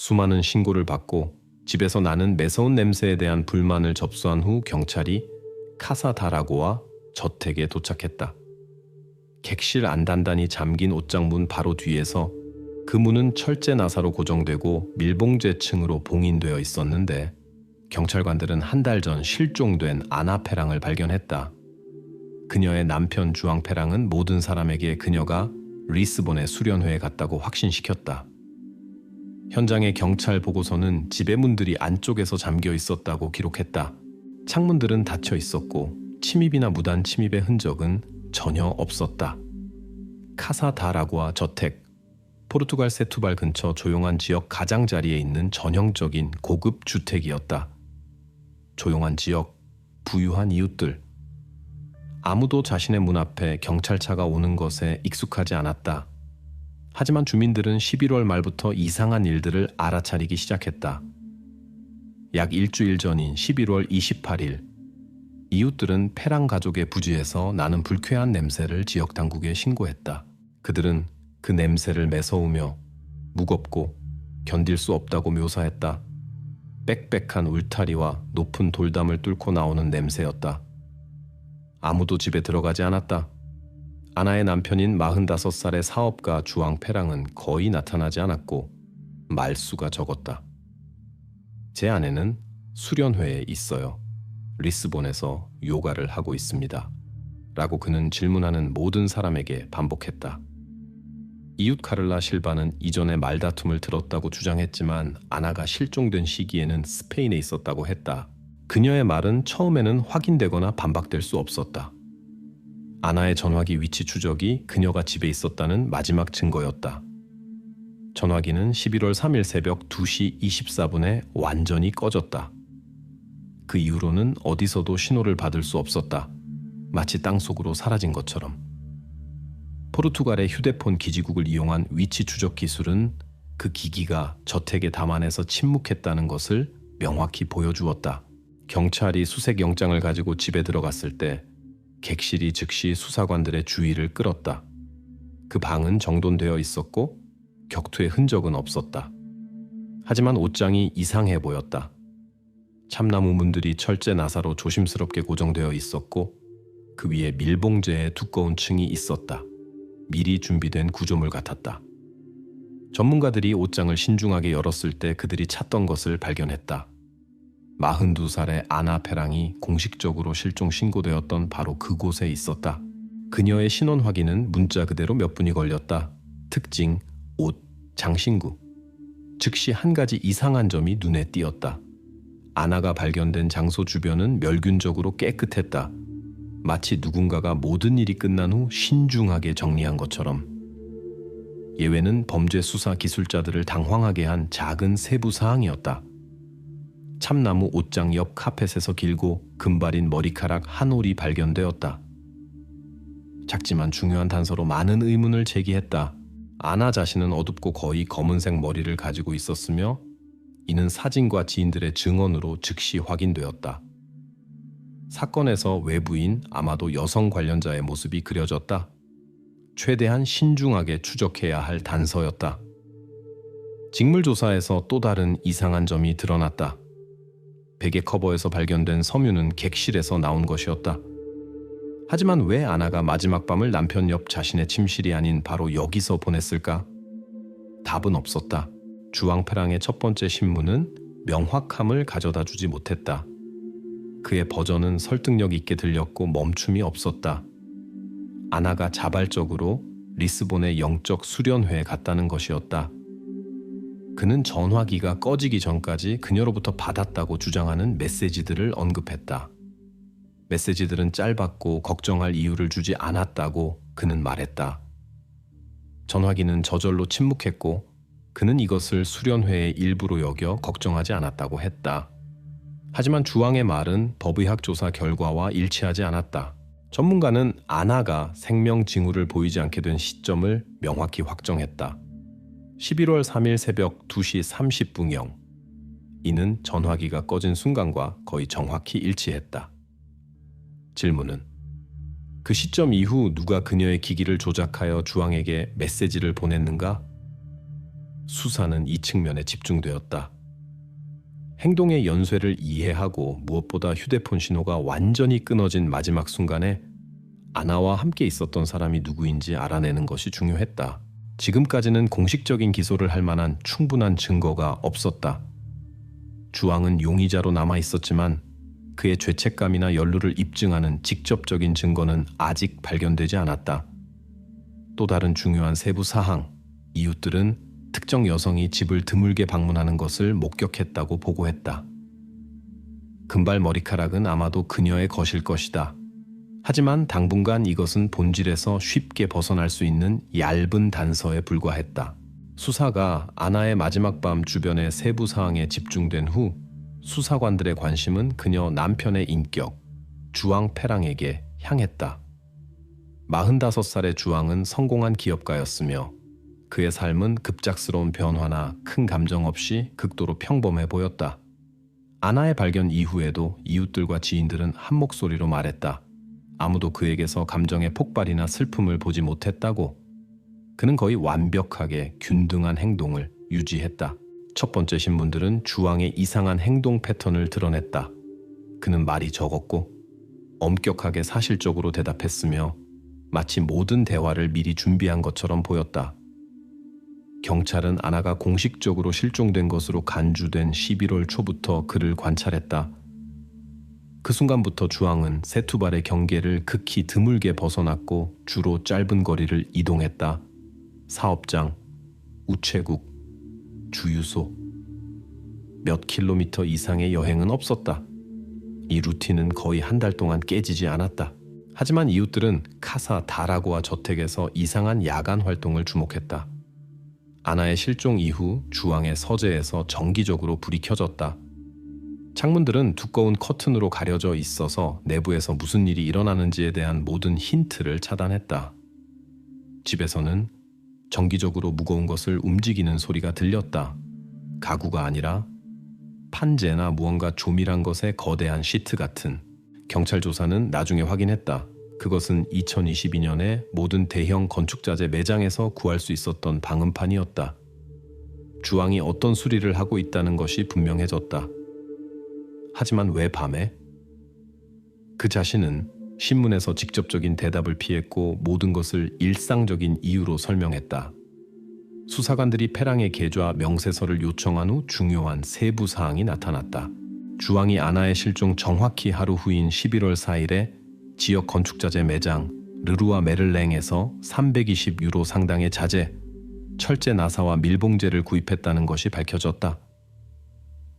수많은 신고를 받고 집에서 나는 매서운 냄새에 대한 불만을 접수한 후 경찰이 카사 다라고와 저택에 도착했다. 객실 안 단단히 잠긴 옷장 문 바로 뒤에서 그 문은 철제 나사로 고정되고 밀봉제층으로 봉인되어 있었는데 경찰관들은 한 달 전 실종된 아나 페랑을 발견했다. 그녀의 남편 주앙 페랑은 모든 사람에게 그녀가 리스본의 수련회에 갔다고 확신시켰다. 현장의 경찰 보고서는 집의 문들이 안쪽에서 잠겨 있었다고 기록했다. 창문들은 닫혀 있었고 침입이나 무단 침입의 흔적은 전혀 없었다. 카사 다라고와 저택, 포르투갈 세투발 근처 조용한 지역 가장자리에 있는 전형적인 고급 주택이었다. 조용한 지역, 부유한 이웃들. 아무도 자신의 문 앞에 경찰차가 오는 것에 익숙하지 않았다. 하지만 주민들은 11월 말부터 이상한 일들을 알아차리기 시작했다. 약 일주일 전인 11월 28일, 이웃들은 페랑 가족의 부지에서 나는 불쾌한 냄새를 지역 당국에 신고했다. 그들은 그 냄새를 매서우며 무겁고 견딜 수 없다고 묘사했다. 빽빽한 울타리와 높은 돌담을 뚫고 나오는 냄새였다. 아무도 집에 들어가지 않았다. 아나의 남편인 45살의 사업가 주앙 페랑은 거의 나타나지 않았고 말수가 적었다. 제 아내는 수련회에 있어요. 리스본에서 요가를 하고 있습니다. 라고 그는 질문하는 모든 사람에게 반복했다. 이웃 카를라 실바는 이전에 말다툼을 들었다고 주장했지만 아나가 실종된 시기에는 스페인에 있었다고 했다. 그녀의 말은 처음에는 확인되거나 반박될 수 없었다. 아나의 전화기 위치 추적이 그녀가 집에 있었다는 마지막 증거였다. 전화기는 11월 3일 새벽 2시 24분에 완전히 꺼졌다. 그 이후로는 어디서도 신호를 받을 수 없었다. 마치 땅속으로 사라진 것처럼. 포르투갈의 휴대폰 기지국을 이용한 위치 추적 기술은 그 기기가 저택의 담안에서 침묵했다는 것을 명확히 보여주었다. 경찰이 수색 영장을 가지고 집에 들어갔을 때 객실이 즉시 수사관들의 주의를 끌었다. 그 방은 정돈되어 있었고 격투의 흔적은 없었다. 하지만 옷장이 이상해 보였다. 참나무 문들이 철제 나사로 조심스럽게 고정되어 있었고 그 위에 밀봉재의 두꺼운 층이 있었다. 미리 준비된 구조물 같았다. 전문가들이 옷장을 신중하게 열었을 때 그들이 찾던 것을 발견했다. 42살의 아나 페랑이 공식적으로 실종 신고되었던 바로 그곳에 있었다. 그녀의 신원 확인은 문자 그대로 몇 분이 걸렸다. 특징, 옷, 장신구. 즉시 한 가지 이상한 점이 눈에 띄었다. 아나가 발견된 장소 주변은 멸균적으로 깨끗했다. 마치 누군가가 모든 일이 끝난 후 신중하게 정리한 것처럼. 예외는 범죄 수사 기술자들을 당황하게 한 작은 세부 사항이었다. 참나무 옷장 옆 카펫에서 길고 금발인 머리카락 한 올이 발견되었다. 작지만 중요한 단서로 많은 의문을 제기했다. 아나 자신은 어둡고 거의 검은색 머리를 가지고 있었으며 이는 사진과 지인들의 증언으로 즉시 확인되었다. 사건에서 외부인, 아마도 여성 관련자의 모습이 그려졌다. 최대한 신중하게 추적해야 할 단서였다. 직물조사에서 또 다른 이상한 점이 드러났다. 베개 커버에서 발견된 섬유는 객실에서 나온 것이었다. 하지만 왜 아나가 마지막 밤을 남편 옆 자신의 침실이 아닌 바로 여기서 보냈을까? 답은 없었다. 주앙 페랑의 첫 번째 신문은 명확함을 가져다 주지 못했다. 그의 버전은 설득력 있게 들렸고 멈춤이 없었다. 아나가 자발적으로 리스본의 영적 수련회에 갔다는 것이었다. 그는 전화기가 꺼지기 전까지 그녀로부터 받았다고 주장하는 메시지들을 언급했다. 메시지들은 짧았고 걱정할 이유를 주지 않았다고 그는 말했다. 전화기는 저절로 침묵했고 그는 이것을 수련회의 일부로 여겨 걱정하지 않았다고 했다. 하지만 주앙의 말은 법의학 조사 결과와 일치하지 않았다. 전문가는 아나가 생명 징후를 보이지 않게 된 시점을 명확히 확정했다. 11월 3일 새벽 2시 30분경. 이는 전화기가 꺼진 순간과 거의 정확히 일치했다. 질문은 그 시점 이후 누가 그녀의 기기를 조작하여 주앙에게 메시지를 보냈는가? 수사는 이 측면에 집중되었다. 행동의 연쇄를 이해하고 무엇보다 휴대폰 신호가 완전히 끊어진 마지막 순간에 아나와 함께 있었던 사람이 누구인지 알아내는 것이 중요했다. 지금까지는 공식적인 기소를 할 만한 충분한 증거가 없었다. 주왕은 용의자로 남아 있었지만 그의 죄책감이나 연루를 입증하는 직접적인 증거는 아직 발견되지 않았다. 또 다른 중요한 세부 사항, 이웃들은 특정 여성이 집을 드물게 방문하는 것을 목격했다고 보고했다. 금발 머리카락은 아마도 그녀의 것일 것이다. 하지만 당분간 이것은 본질에서 쉽게 벗어날 수 있는 얇은 단서에 불과했다. 수사가 아나의 마지막 밤 주변의 세부 사항에 집중된 후 수사관들의 관심은 그녀 남편의 인격, 주왕 페랑에게 향했다. 45살의 주왕은 성공한 기업가였으며 그의 삶은 급작스러운 변화나 큰 감정 없이 극도로 평범해 보였다. 아나의 발견 이후에도 이웃들과 지인들은 한 목소리로 말했다. 아무도 그에게서 감정의 폭발이나 슬픔을 보지 못했다고. 그는 거의 완벽하게 균등한 행동을 유지했다. 첫 번째 신문들은 주왕의 이상한 행동 패턴을 드러냈다. 그는 말이 적었고 엄격하게 사실적으로 대답했으며 마치 모든 대화를 미리 준비한 것처럼 보였다. 경찰은 아나가 공식적으로 실종된 것으로 간주된 11월 초부터 그를 관찰했다. 그 순간부터 주왕은 세투발의 경계를 극히 드물게 벗어났고 주로 짧은 거리를 이동했다. 사업장, 우체국, 주유소. 몇 킬로미터 이상의 여행은 없었다. 이 루틴은 거의 한 달 동안 깨지지 않았다. 하지만 이웃들은 카사 다라고아 저택에서 이상한 야간 활동을 주목했다. 아나의 실종 이후 주왕의 서재에서 정기적으로 불이 켜졌다. 창문들은 두꺼운 커튼으로 가려져 있어서 내부에서 무슨 일이 일어나는지에 대한 모든 힌트를 차단했다. 집에서는 정기적으로 무거운 것을 움직이는 소리가 들렸다. 가구가 아니라 판재나 무언가 조밀한 것의 거대한 시트 같은. 경찰 조사는 나중에 확인했다. 그것은 2022년에 모든 대형 건축자재 매장에서 구할 수 있었던 방음판이었다. 주왕이 어떤 수리를 하고 있다는 것이 분명해졌다. 하지만 왜 밤에? 그 자신은 신문에서 직접적인 대답을 피했고 모든 것을 일상적인 이유로 설명했다. 수사관들이 페랑의 계좌 명세서를 요청한 후 중요한 세부 사항이 나타났다. 주왕이 아나의 실종 정확히 하루 후인 11월 4일에 지역 건축자재 매장 르루아 메를랭에서 320유로 상당의 자재, 철제 나사와 밀봉재를 구입했다는 것이 밝혀졌다.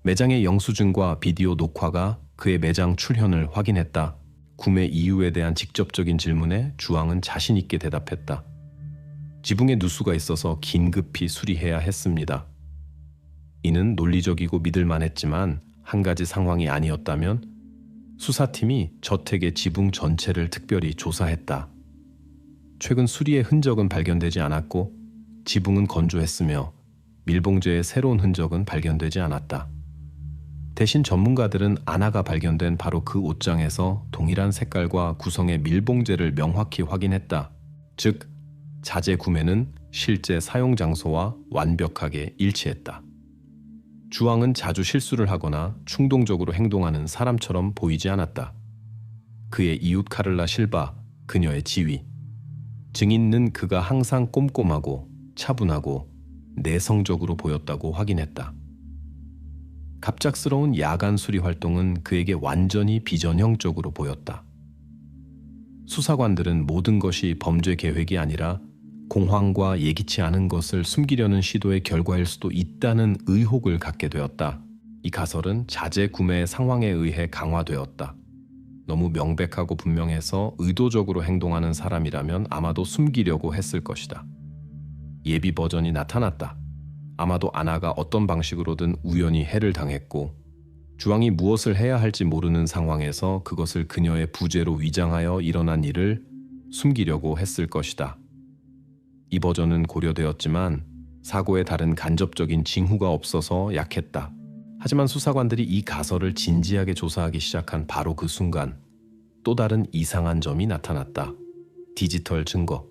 매장의 영수증과 비디오 녹화가 그의 매장 출현을 확인했다. 구매 이유에 대한 직접적인 질문에 주왕은 자신 있게 대답했다. 지붕에 누수가 있어서 긴급히 수리해야 했습니다. 이는 논리적이고 믿을만했지만 한 가지 상황이 아니었다면 수사팀이 저택의 지붕 전체를 특별히 조사했다. 최근 수리의 흔적은 발견되지 않았고 지붕은 건조했으며 밀봉재의 새로운 흔적은 발견되지 않았다. 대신 전문가들은 아나가 발견된 바로 그 옷장에서 동일한 색깔과 구성의 밀봉재를 명확히 확인했다. 즉, 자재 구매는 실제 사용 장소와 완벽하게 일치했다. 주왕은 자주 실수를 하거나 충동적으로 행동하는 사람처럼 보이지 않았다. 그의 이웃 카를라 실바, 그녀의 지위. 증인은 그가 항상 꼼꼼하고 차분하고 내성적으로 보였다고 확인했다. 갑작스러운 야간 수리 활동은 그에게 완전히 비전형적으로 보였다. 수사관들은 모든 것이 범죄 계획이 아니라 공황과 예기치 않은 것을 숨기려는 시도의 결과일 수도 있다는 의혹을 갖게 되었다. 이 가설은 자재 구매의 상황에 의해 강화되었다. 너무 명백하고 분명해서 의도적으로 행동하는 사람이라면 아마도 숨기려고 했을 것이다. 예비 버전이 나타났다. 아마도 아나가 어떤 방식으로든 우연히 해를 당했고 주왕이 무엇을 해야 할지 모르는 상황에서 그것을 그녀의 부재로 위장하여 일어난 일을 숨기려고 했을 것이다. 이 버전은 고려되었지만 사고에 다른 간접적인 징후가 없어서 약했다. 하지만 수사관들이 이 가설을 진지하게 조사하기 시작한 바로 그 순간 또 다른 이상한 점이 나타났다. 디지털 증거.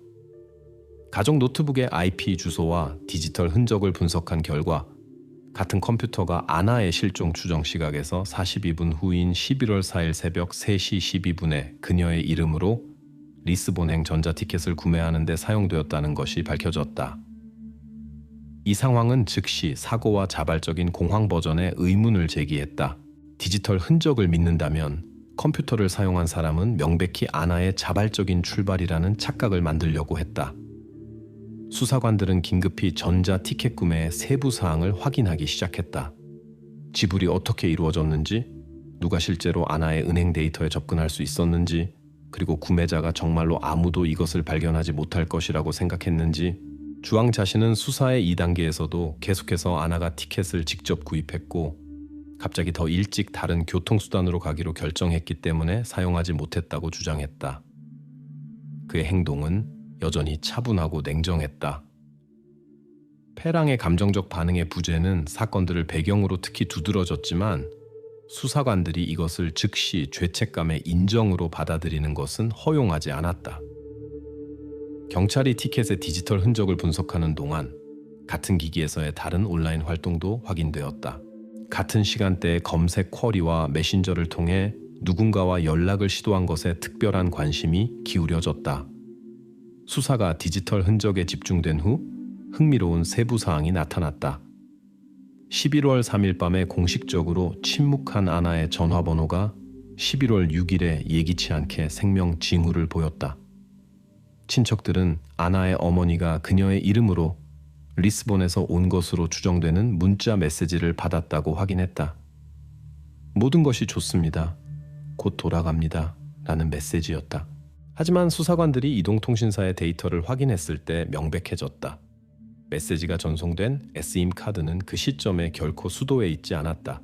가족 노트북의 IP 주소와 디지털 흔적을 분석한 결과 같은 컴퓨터가 아나의 실종 추정 시각에서 42분 후인 11월 4일 새벽 3시 12분에 그녀의 이름으로 리스본행 전자티켓을 구매하는 데 사용되었다는 것이 밝혀졌다. 이 상황은 즉시 사고와 자발적인 공황 버전의 의문을 제기했다. 디지털 흔적을 믿는다면 컴퓨터를 사용한 사람은 명백히 아나의 자발적인 출발이라는 착각을 만들려고 했다. 수사관들은 긴급히 전자 티켓 구매의 세부 사항을 확인하기 시작했다. 지불이 어떻게 이루어졌는지, 누가 실제로 아나의 은행 데이터에 접근할 수 있었는지, 그리고 구매자가 정말로 아무도 이것을 발견하지 못할 것이라고 생각했는지. 주앙 자신은 수사의 2단계에서도 계속해서 아나가 티켓을 직접 구입했고 갑자기 더 일찍 다른 교통수단으로 가기로 결정했기 때문에 사용하지 못했다고 주장했다. 그의 행동은 여전히 차분하고 냉정했다. 페랑의 감정적 반응의 부재는 사건들을 배경으로 특히 두드러졌지만 수사관들이 이것을 즉시 죄책감의 인정으로 받아들이는 것은 허용하지 않았다. 경찰이 티켓의 디지털 흔적을 분석하는 동안 같은 기기에서의 다른 온라인 활동도 확인되었다. 같은 시간대에 검색 쿼리와 메신저를 통해 누군가와 연락을 시도한 것에 특별한 관심이 기울여졌다. 수사가 디지털 흔적에 집중된 후 흥미로운 세부 사항이 나타났다. 11월 3일 밤에 공식적으로 침묵한 아나의 전화번호가 11월 6일에 예기치 않게 생명 징후를 보였다. 친척들은 아나의 어머니가 그녀의 이름으로 리스본에서 온 것으로 추정되는 문자 메시지를 받았다고 확인했다. 모든 것이 좋습니다. 곧 돌아갑니다. 라는 메시지였다. 하지만 수사관들이 이동통신사의 데이터를 확인했을 때 명백해졌다. 메시지가 전송된 SIM 카드는 그 시점에 결코 수도에 있지 않았다.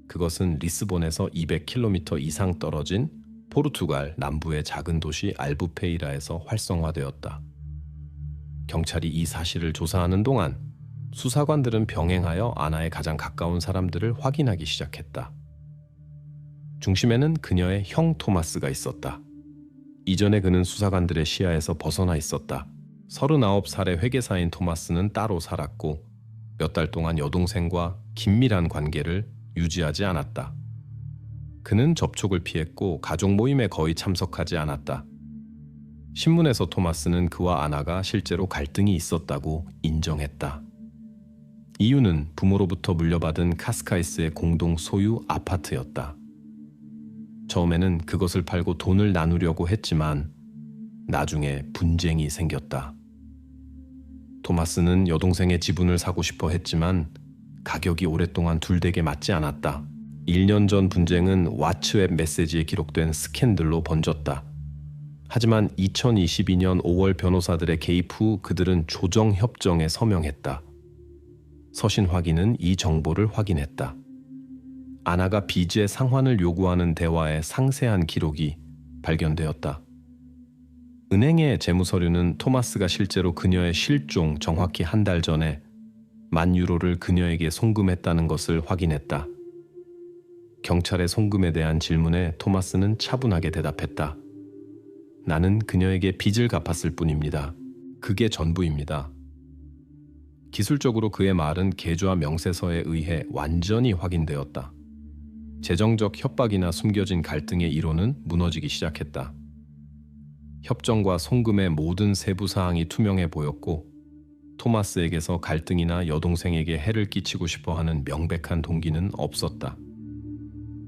그것은 리스본에서 200km 이상 떨어진 포르투갈 남부의 작은 도시 알부페이라에서 활성화되었다. 경찰이 이 사실을 조사하는 동안 수사관들은 병행하여 아나의 가장 가까운 사람들을 확인하기 시작했다. 중심에는 그녀의 형 토마스가 있었다. 이전에 그는 수사관들의 시야에서 벗어나 있었다. 39살의 회계사인 토마스는 따로 살았고 몇 달 동안 여동생과 긴밀한 관계를 유지하지 않았다. 그는 접촉을 피했고 가족 모임에 거의 참석하지 않았다. 신문에서 토마스는 그와 아나가 실제로 갈등이 있었다고 인정했다. 이유는 부모로부터 물려받은 카스카이스의 공동 소유 아파트였다. 처음에는 그것을 팔고 돈을 나누려고 했지만 나중에 분쟁이 생겼다. 토마스는 여동생의 지분을 사고 싶어 했지만 가격이 오랫동안 둘에게 맞지 않았다. 1년 전 분쟁은 왓츠앱 메시지에 기록된 스캔들로 번졌다. 하지만 2022년 5월 변호사들의 개입 후 그들은 조정협정에 서명했다. 서신 확인은 이 정보를 확인했다. 아나가 빚의 상환을 요구하는 대화의 상세한 기록이 발견되었다. 은행의 재무서류는 토마스가 실제로 그녀의 실종 정확히 한 달 전에 10,000유로를 그녀에게 송금했다는 것을 확인했다. 경찰의 송금에 대한 질문에 토마스는 차분하게 대답했다. 나는 그녀에게 빚을 갚았을 뿐입니다. 그게 전부입니다. 기술적으로 그의 말은 계좌 명세서에 의해 완전히 확인되었다. 재정적 협박이나 숨겨진 갈등의 이론은 무너지기 시작했다. 협정과 송금의 모든 세부 사항이 투명해 보였고 토마스에게서 갈등이나 여동생에게 해를 끼치고 싶어하는 명백한 동기는 없었다.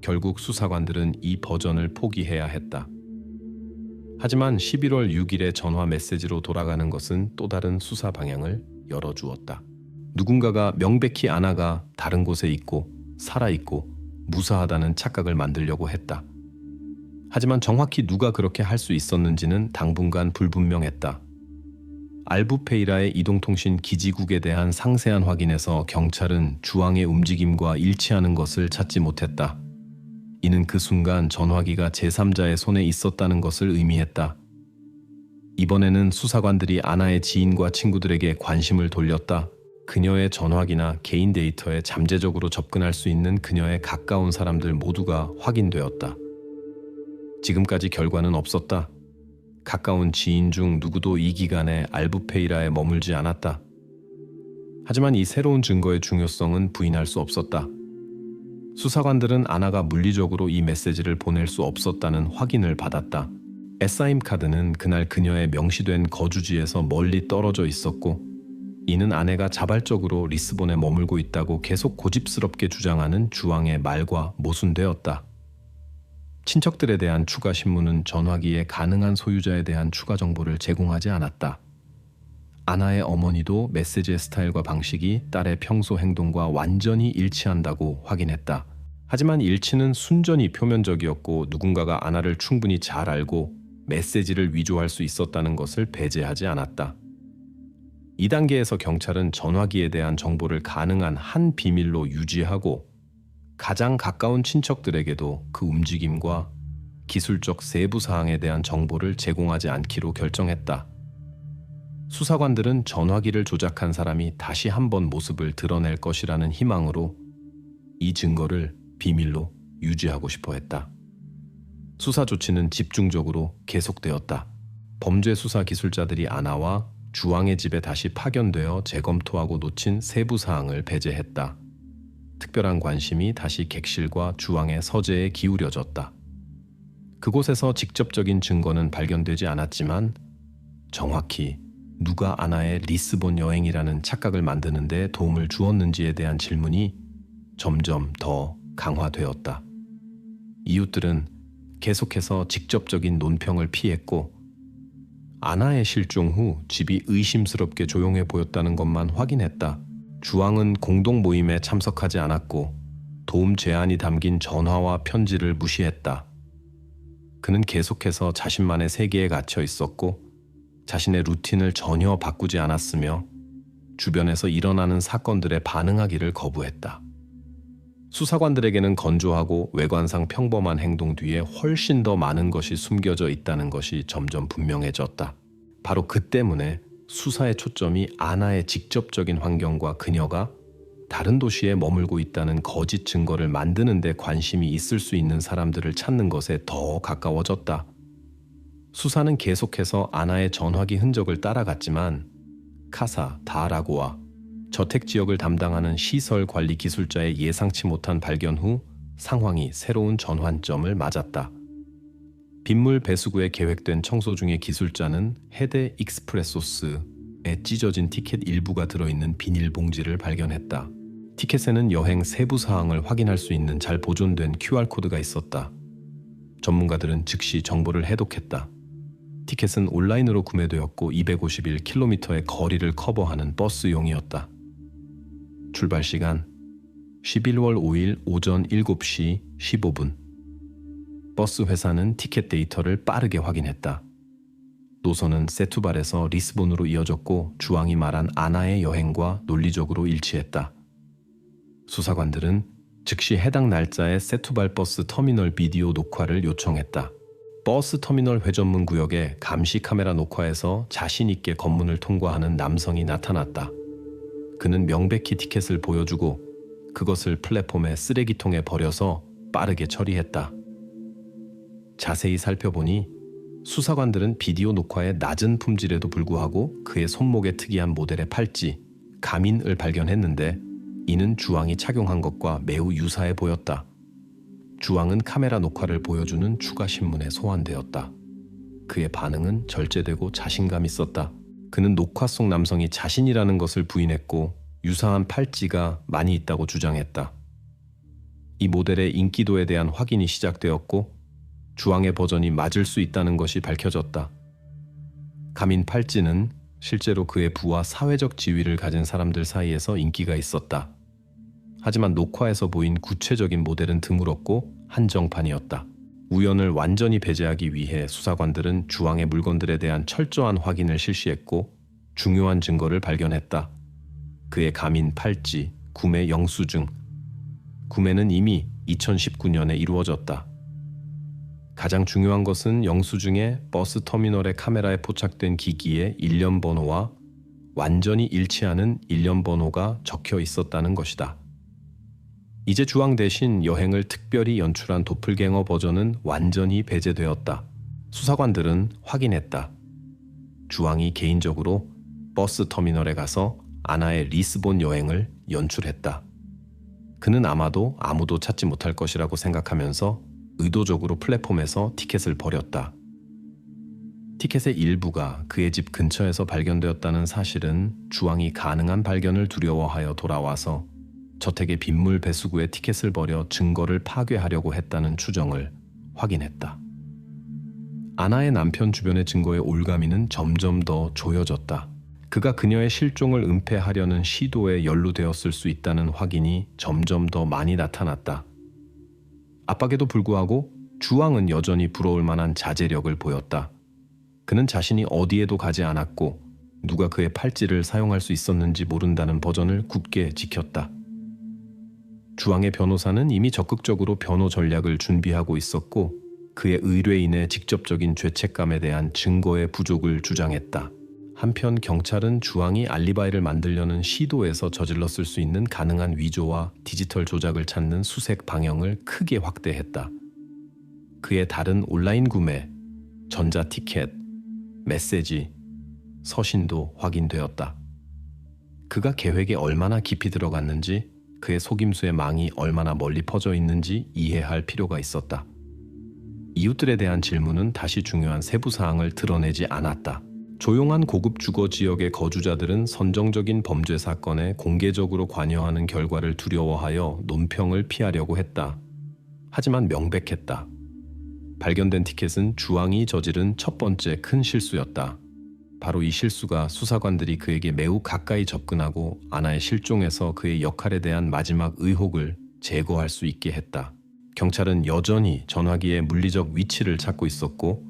결국 수사관들은 이 버전을 포기해야 했다. 하지만 11월 6일의 전화 메시지로 돌아가는 것은 또 다른 수사 방향을 열어주었다. 누군가가 명백히 아나가 다른 곳에 있고 살아있고 무사하다는 착각을 만들려고 했다. 하지만 정확히 누가 그렇게 할 수 있었는지는 당분간 불분명했다. 알부페이라의 이동통신 기지국에 대한 상세한 확인에서 경찰은 주황의 움직임과 일치하는 것을 찾지 못했다. 이는 그 순간 전화기가 제3자의 손에 있었다는 것을 의미했다. 이번에는 수사관들이 아나의 지인과 친구들에게 관심을 돌렸다. 그녀의 전화기나 개인 데이터에 잠재적으로 접근할 수 있는 그녀의 가까운 사람들 모두가 확인되었다. 지금까지 결과는 없었다. 가까운 지인 중 누구도 이 기간에 알부페이라에 머물지 않았다. 하지만 이 새로운 증거의 중요성은 부인할 수 없었다. 수사관들은 아나가 물리적으로 이 메시지를 보낼 수 없었다는 확인을 받았다. 에사임 카드는 그날 그녀의 명시된 거주지에서 멀리 떨어져 있었고, 이는 아내가 자발적으로 리스본에 머물고 있다고 계속 고집스럽게 주장하는 주왕의 말과 모순되었다. 친척들에 대한 추가 신문은 전화기의 가능한 소유자에 대한 추가 정보를 제공하지 않았다. 아나의 어머니도 메시지의 스타일과 방식이 딸의 평소 행동과 완전히 일치한다고 확인했다. 하지만 일치는 순전히 표면적이었고, 누군가가 아나를 충분히 잘 알고 메시지를 위조할 수 있었다는 것을 배제하지 않았다. 2단계에서 경찰은 전화기에 대한 정보를 가능한 한 비밀로 유지하고, 가장 가까운 친척들에게도 그 움직임과 기술적 세부 사항에 대한 정보를 제공하지 않기로 결정했다. 수사관들은 전화기를 조작한 사람이 다시 한번 모습을 드러낼 것이라는 희망으로 이 증거를 비밀로 유지하고 싶어 했다. 수사 조치는 집중적으로 계속되었다. 범죄 수사 기술자들이 아나와 주왕의 집에 다시 파견되어 재검토하고 놓친 세부 사항을 배제했다. 특별한 관심이 다시 객실과 주왕의 서재에 기울여졌다. 그곳에서 직접적인 증거는 발견되지 않았지만 정확히 누가 아나의 리스본 여행이라는 착각을 만드는 데 도움을 주었는지에 대한 질문이 점점 더 강화되었다. 이웃들은 계속해서 직접적인 논평을 피했고, 아나의 실종 후 집이 의심스럽게 조용해 보였다는 것만 확인했다. 주왕은 공동 모임에 참석하지 않았고, 도움 제안이 담긴 전화와 편지를 무시했다. 그는 계속해서 자신만의 세계에 갇혀 있었고, 자신의 루틴을 전혀 바꾸지 않았으며 주변에서 일어나는 사건들에 반응하기를 거부했다. 수사관들에게는 건조하고 외관상 평범한 행동 뒤에 훨씬 더 많은 것이 숨겨져 있다는 것이 점점 분명해졌다. 바로 그 때문에 수사의 초점이 아나의 직접적인 환경과 그녀가 다른 도시에 머물고 있다는 거짓 증거를 만드는 데 관심이 있을 수 있는 사람들을 찾는 것에 더 가까워졌다. 수사는 계속해서 아나의 전화기 흔적을 따라갔지만 카사 다라고와 저택 지역을 담당하는 시설 관리 기술자의 예상치 못한 발견 후 상황이 새로운 전환점을 맞았다. 빗물 배수구에 계획된 청소 중에 기술자는 헤데 익스프레소스에 찢어진 티켓 일부가 들어있는 비닐봉지를 발견했다. 티켓에는 여행 세부 사항을 확인할 수 있는 잘 보존된 QR코드가 있었다. 전문가들은 즉시 정보를 해독했다. 티켓은 온라인으로 구매되었고 251km의 거리를 커버하는 버스용이었다. 출발 시간 11월 5일 오전 7시 15분. 버스 회사는 티켓 데이터를 빠르게 확인했다. 노선은 세투발에서 리스본으로 이어졌고 주왕이 말한 아나의 여행과 논리적으로 일치했다. 수사관들은 즉시 해당 날짜의 세투발 버스 터미널 비디오 녹화를 요청했다. 버스 터미널 회전문 구역에 감시 카메라 녹화에서 자신 있게 검문을 통과하는 남성이 나타났다. 그는 명백히 티켓을 보여주고 그것을 플랫폼의 쓰레기통에 버려서 빠르게 처리했다. 자세히 살펴보니 수사관들은 비디오 녹화의 낮은 품질에도 불구하고 그의 손목에 특이한 모델의 팔찌, 가민을 발견했는데 이는 주왕이 착용한 것과 매우 유사해 보였다. 주왕은 카메라 녹화를 보여주는 추가 신문에 소환되었다. 그의 반응은 절제되고 자신감 있었다. 그는 녹화 속 남성이 자신이라는 것을 부인했고 유사한 팔찌가 많이 있다고 주장했다. 이 모델의 인기도에 대한 확인이 시작되었고 주왕의 버전이 맞을 수 있다는 것이 밝혀졌다. 가민 팔찌는 실제로 그의 부와 사회적 지위를 가진 사람들 사이에서 인기가 있었다. 하지만 녹화에서 보인 구체적인 모델은 드물었고 한정판이었다. 우연을 완전히 배제하기 위해 수사관들은 주왕의 물건들에 대한 철저한 확인을 실시했고 중요한 증거를 발견했다. 그의 가민 팔찌, 구매 영수증. 구매는 이미 2019년에 이루어졌다. 가장 중요한 것은 영수증에 버스 터미널의 카메라에 포착된 기기의 일련 번호와 완전히 일치하는 일련 번호가 적혀 있었다는 것이다. 이제 주왕 대신 여행을 특별히 연출한 도플갱어 버전은 완전히 배제되었다. 수사관들은 확인했다. 주앙이 개인적으로 버스 터미널에 가서 아나의 리스본 여행을 연출했다. 그는 아마도 아무도 찾지 못할 것이라고 생각하면서 의도적으로 플랫폼에서 티켓을 버렸다. 티켓의 일부가 그의 집 근처에서 발견되었다는 사실은 주앙이 가능한 발견을 두려워하여 돌아와서 저택의 빗물 배수구에 티켓을 버려 증거를 파괴하려고 했다는 추정을 확인했다. 아나의 남편 주변의 증거의 올가미는 점점 더 조여졌다. 그가 그녀의 실종을 은폐하려는 시도에 연루되었을 수 있다는 확인이 점점 더 많이 나타났다. 압박에도 불구하고 주앙은 여전히 부러울 만한 자제력을 보였다. 그는 자신이 어디에도 가지 않았고 누가 그의 팔찌를 사용할 수 있었는지 모른다는 버전을 굳게 지켰다. 주앙의 변호사는 이미 적극적으로 변호 전략을 준비하고 있었고 그의 의뢰인의 직접적인 죄책감에 대한 증거의 부족을 주장했다. 한편 경찰은 주앙이 알리바이를 만들려는 시도에서 저질렀을 수 있는 가능한 위조와 디지털 조작을 찾는 수색 방향을 크게 확대했다. 그의 다른 온라인 구매, 전자티켓, 메시지, 서신도 확인되었다. 그가 계획에 얼마나 깊이 들어갔는지, 그의 속임수의 망이 얼마나 멀리 퍼져 있는지 이해할 필요가 있었다. 이웃들에 대한 질문은 다시 중요한 세부 사항을 드러내지 않았다. 조용한 고급 주거 지역의 거주자들은 선정적인 범죄 사건에 공개적으로 관여하는 결과를 두려워하여 논평을 피하려고 했다. 하지만 명백했다. 발견된 티켓은 주앙이 저지른 첫 번째 큰 실수였다. 바로 이 실수가 수사관들이 그에게 매우 가까이 접근하고 아나의 실종에서 그의 역할에 대한 마지막 의혹을 제거할 수 있게 했다. 경찰은 여전히 전화기의 물리적 위치를 찾고 있었고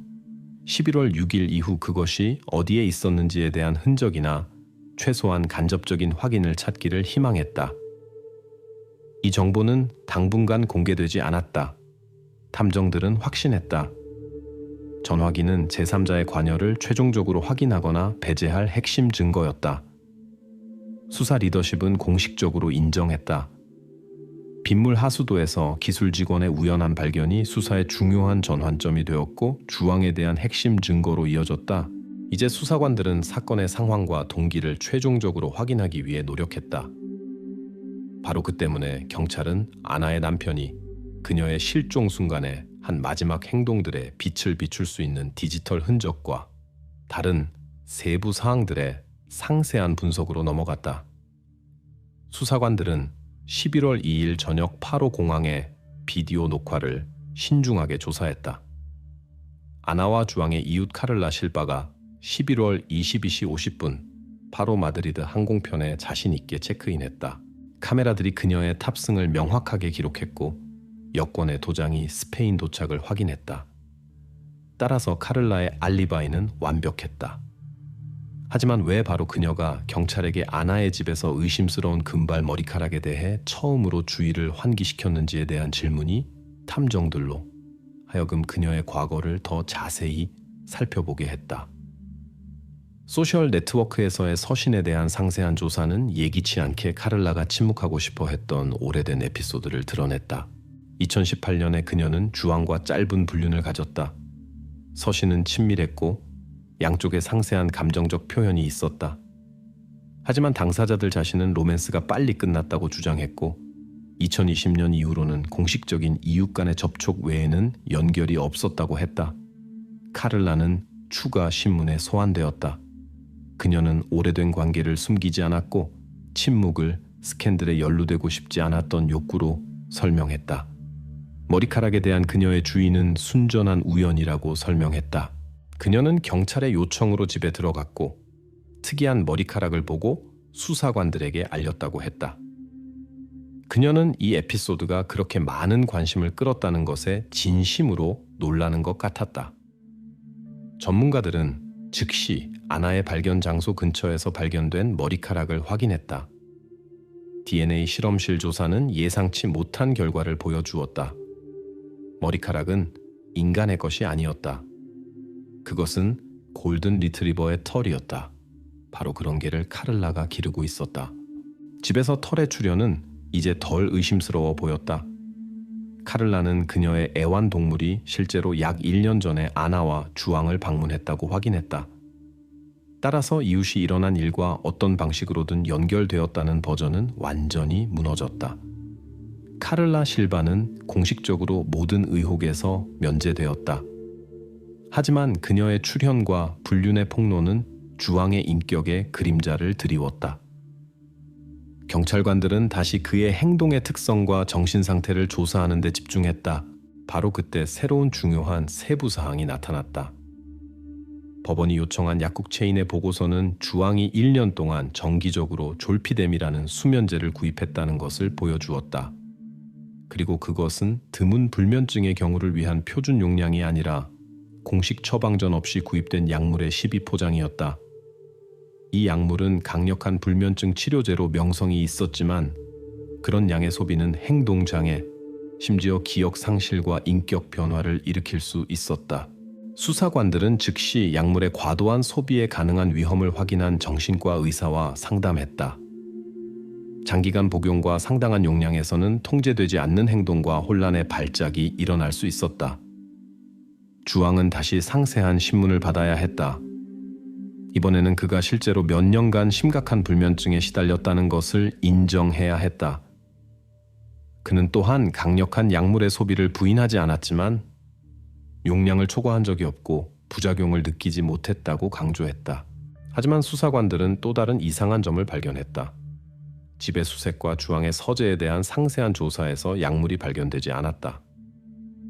11월 6일 이후 그것이 어디에 있었는지에 대한 흔적이나 최소한 간접적인 확인을 찾기를 희망했다. 이 정보는 당분간 공개되지 않았다. 탐정들은 확신했다. 전화기는 제3자의 관여를 최종적으로 확인하거나 배제할 핵심 증거였다. 수사 리더십은 공식적으로 인정했다. 빗물 하수도에서 기술 직원의 우연한 발견이 수사의 중요한 전환점이 되었고 주앙에 대한 핵심 증거로 이어졌다. 이제 수사관들은 사건의 상황과 동기를 최종적으로 확인하기 위해 노력했다. 바로 그 때문에 경찰은 아나의 남편이 그녀의 실종 순간에 한 마지막 행동들에 빛을 비출 수 있는 디지털 흔적과 다른 세부 사항들의 상세한 분석으로 넘어갔다. 수사관들은 11월 2일 저녁 파로 공항의 비디오 녹화를 신중하게 조사했다. 아나와 주앙의 이웃 카를라 실바가 11월 22시 50분 파로 마드리드 항공편에 자신 있게 체크인했다. 카메라들이 그녀의 탑승을 명확하게 기록했고 여권의 도장이 스페인 도착을 확인했다. 따라서 카를라의 알리바이는 완벽했다. 하지만 왜 바로 그녀가 경찰에게 아나의 집에서 의심스러운 금발 머리카락에 대해 처음으로 주의를 환기시켰는지에 대한 질문이 탐정들로 하여금 그녀의 과거를 더 자세히 살펴보게 했다. 소셜 네트워크에서의 서신에 대한 상세한 조사는 예기치 않게 카를라가 침묵하고 싶어 했던 오래된 에피소드를 드러냈다. 2018년에 그녀는 주앙과 짧은 불륜을 가졌다. 서신은 친밀했고 양쪽에 상세한 감정적 표현이 있었다. 하지만 당사자들 자신은 로맨스가 빨리 끝났다고 주장했고 2020년 이후로는 공식적인 이웃 간의 접촉 외에는 연결이 없었다고 했다. 카를라는 추가 신문에 소환되었다. 그녀는 오래된 관계를 숨기지 않았고 침묵을 스캔들에 연루되고 싶지 않았던 욕구로 설명했다. 머리카락에 대한 그녀의 주의는 순전한 우연이라고 설명했다. 그녀는 경찰의 요청으로 집에 들어갔고 특이한 머리카락을 보고 수사관들에게 알렸다고 했다. 그녀는 이 에피소드가 그렇게 많은 관심을 끌었다는 것에 진심으로 놀라는 것 같았다. 전문가들은 즉시 아나의 발견 장소 근처에서 발견된 머리카락을 확인했다. DNA 실험실 조사는 예상치 못한 결과를 보여주었다. 머리카락은 인간의 것이 아니었다. 그것은 골든 리트리버의 털이었다. 바로 그런 개를 카를라가 기르고 있었다. 집에서 털의 출현은 이제 덜 의심스러워 보였다. 카를라는 그녀의 애완동물이 실제로 약 1년 전에 아나와 주왕을 방문했다고 확인했다. 따라서 이웃이 일어난 일과 어떤 방식으로든 연결되었다는 버전은 완전히 무너졌다. 카를라 실바는 공식적으로 모든 의혹에서 면제되었다. 하지만 그녀의 출현과 불륜의 폭로는 주왕의 인격에 그림자를 드리웠다. 경찰관들은 다시 그의 행동의 특성과 정신 상태를 조사하는 데 집중했다. 바로 그때 새로운 중요한 세부 사항이 나타났다. 법원이 요청한 약국 체인의 보고서는 주왕이 1년 동안 정기적으로 졸피뎀이라는 수면제를 구입했다는 것을 보여주었다. 그리고 그것은 드문 불면증의 경우를 위한 표준 용량이 아니라 공식 처방전 없이 구입된 약물의 12포장이었다. 이 약물은 강력한 불면증 치료제로 명성이 있었지만 그런 양의 소비는 행동장애, 심지어 기억 상실과 인격 변화를 일으킬 수 있었다. 수사관들은 즉시 약물의 과도한 소비에 가능한 위험을 확인한 정신과 의사와 상담했다. 장기간 복용과 상당한 용량에서는 통제되지 않는 행동과 혼란의 발작이 일어날 수 있었다. 주왕은 다시 상세한 신문을 받아야 했다. 이번에는 그가 실제로 몇 년간 심각한 불면증에 시달렸다는 것을 인정해야 했다. 그는 또한 강력한 약물의 소비를 부인하지 않았지만 용량을 초과한 적이 없고 부작용을 느끼지 못했다고 강조했다. 하지만 수사관들은 또 다른 이상한 점을 발견했다. 집의 수색과 주왕의 서재에 대한 상세한 조사에서 약물이 발견되지 않았다.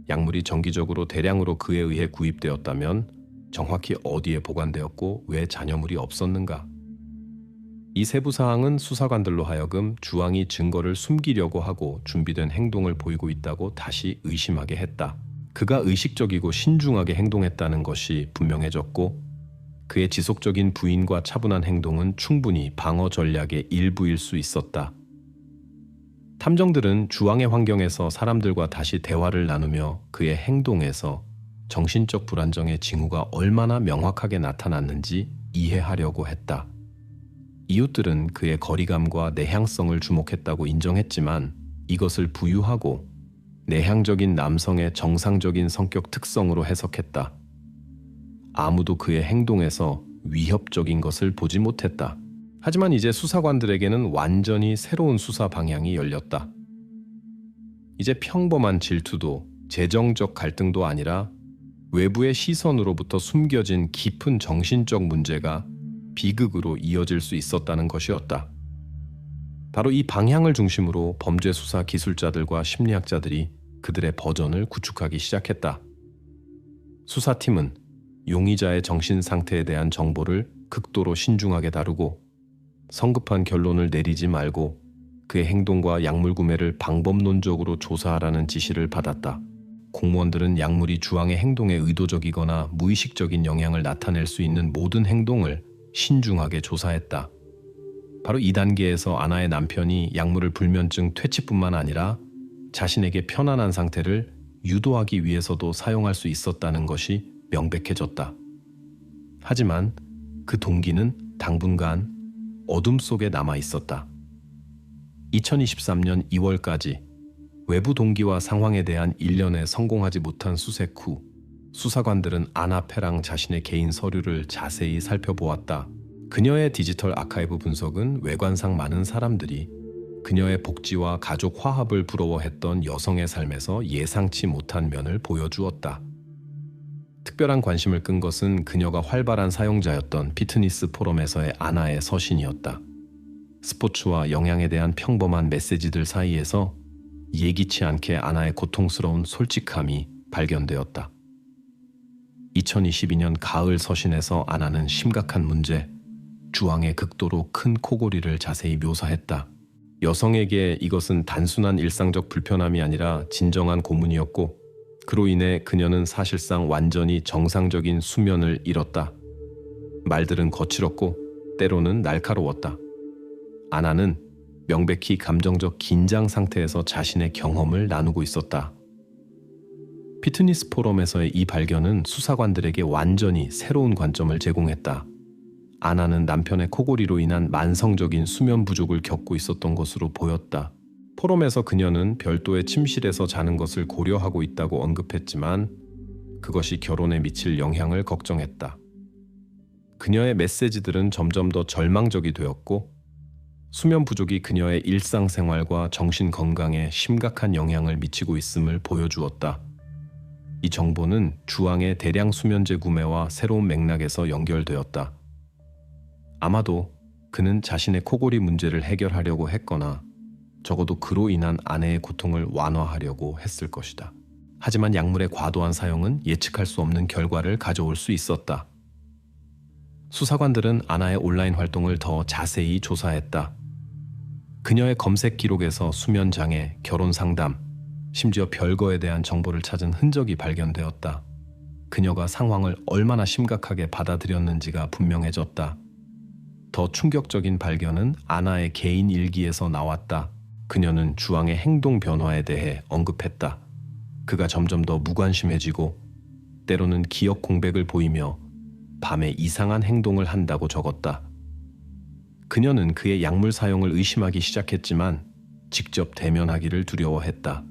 약물이 정기적으로 대량으로 그에 의해 구입되었다면 정확히 어디에 보관되었고 왜 잔여물이 없었는가? 이 세부 사항은 수사관들로 하여금 주왕이 증거를 숨기려고 하고 준비된 행동을 보이고 있다고 다시 의심하게 했다. 그가 의식적이고 신중하게 행동했다는 것이 분명해졌고 그의 지속적인 부인과 차분한 행동은 충분히 방어 전략의 일부일 수 있었다. 탐정들은 주왕의 환경에서 사람들과 다시 대화를 나누며 그의 행동에서 정신적 불안정의 징후가 얼마나 명확하게 나타났는지 이해하려고 했다. 이웃들은 그의 거리감과 내향성을 주목했다고 인정했지만 이것을 부유하고 내향적인 남성의 정상적인 성격 특성으로 해석했다. 아무도 그의 행동에서 위협적인 것을 보지 못했다. 하지만 이제 수사관들에게는 완전히 새로운 수사 방향이 열렸다. 이제 평범한 질투도 재정적 갈등도 아니라 외부의 시선으로부터 숨겨진 깊은 정신적 문제가 비극으로 이어질 수 있었다는 것이었다. 바로 이 방향을 중심으로 범죄 수사 기술자들과 심리학자들이 그들의 버전을 구축하기 시작했다. 수사팀은 용의자의 정신 상태에 대한 정보를 극도로 신중하게 다루고 성급한 결론을 내리지 말고 그의 행동과 약물 구매를 방법론적으로 조사하라는 지시를 받았다. 공무원들은 약물이 주왕의 행동에 의도적이거나 무의식적인 영향을 나타낼 수 있는 모든 행동을 신중하게 조사했다. 바로 이 단계에서 아나의 남편이 약물을 불면증 퇴치뿐만 아니라 자신에게 편안한 상태를 유도하기 위해서도 사용할 수 있었다는 것이 명백해졌다. 하지만 그 동기는 당분간 어둠 속에 남아 있었다. 2023년 2월까지 외부 동기와 상황에 대한 일련의 성공하지 못한 수색 후 수사관들은 아나 페랑 자신의 개인 서류를 자세히 살펴보았다. 그녀의 디지털 아카이브 분석은 외관상 많은 사람들이 그녀의 복지와 가족 화합을 부러워했던 여성의 삶에서 예상치 못한 면을 보여주었다. 특별한 관심을 끈 것은 그녀가 활발한 사용자였던 피트니스 포럼에서의 아나의 서신이었다. 스포츠와 영양에 대한 평범한 메시지들 사이에서 예기치 않게 아나의 고통스러운 솔직함이 발견되었다. 2022년 가을 서신에서 아나는 심각한 문제, 주왕의 극도로 큰 코골이를 자세히 묘사했다. 여성에게 이것은 단순한 일상적 불편함이 아니라 진정한 고문이었고 그로 인해 그녀는 사실상 완전히 정상적인 수면을 잃었다. 말들은 거칠었고 때로는 날카로웠다. 아나는 명백히 감정적 긴장 상태에서 자신의 경험을 나누고 있었다. 피트니스 포럼에서의 이 발견은 수사관들에게 완전히 새로운 관점을 제공했다. 아나는 남편의 코골이로 인한 만성적인 수면 부족을 겪고 있었던 것으로 보였다. 포럼에서 그녀는 별도의 침실에서 자는 것을 고려하고 있다고 언급했지만 그것이 결혼에 미칠 영향을 걱정했다. 그녀의 메시지들은 점점 더 절망적이 되었고 수면 부족이 그녀의 일상생활과 정신 건강에 심각한 영향을 미치고 있음을 보여주었다. 이 정보는 주왕의 대량 수면제 구매와 새로운 맥락에서 연결되었다. 아마도 그는 자신의 코골이 문제를 해결하려고 했거나 적어도 그로 인한 아내의 고통을 완화하려고 했을 것이다. 하지만 약물의 과도한 사용은 예측할 수 없는 결과를 가져올 수 있었다. 수사관들은 아나의 온라인 활동을 더 자세히 조사했다. 그녀의 검색 기록에서 수면 장애, 결혼 상담, 심지어 별거에 대한 정보를 찾은 흔적이 발견되었다. 그녀가 상황을 얼마나 심각하게 받아들였는지가 분명해졌다. 더 충격적인 발견은 아나의 개인 일기에서 나왔다. 그녀는 주왕의 행동 변화에 대해 언급했다. 그가 점점 더 무관심해지고 때로는 기억 공백을 보이며 밤에 이상한 행동을 한다고 적었다. 그녀는 그의 약물 사용을 의심하기 시작했지만 직접 대면하기를 두려워했다.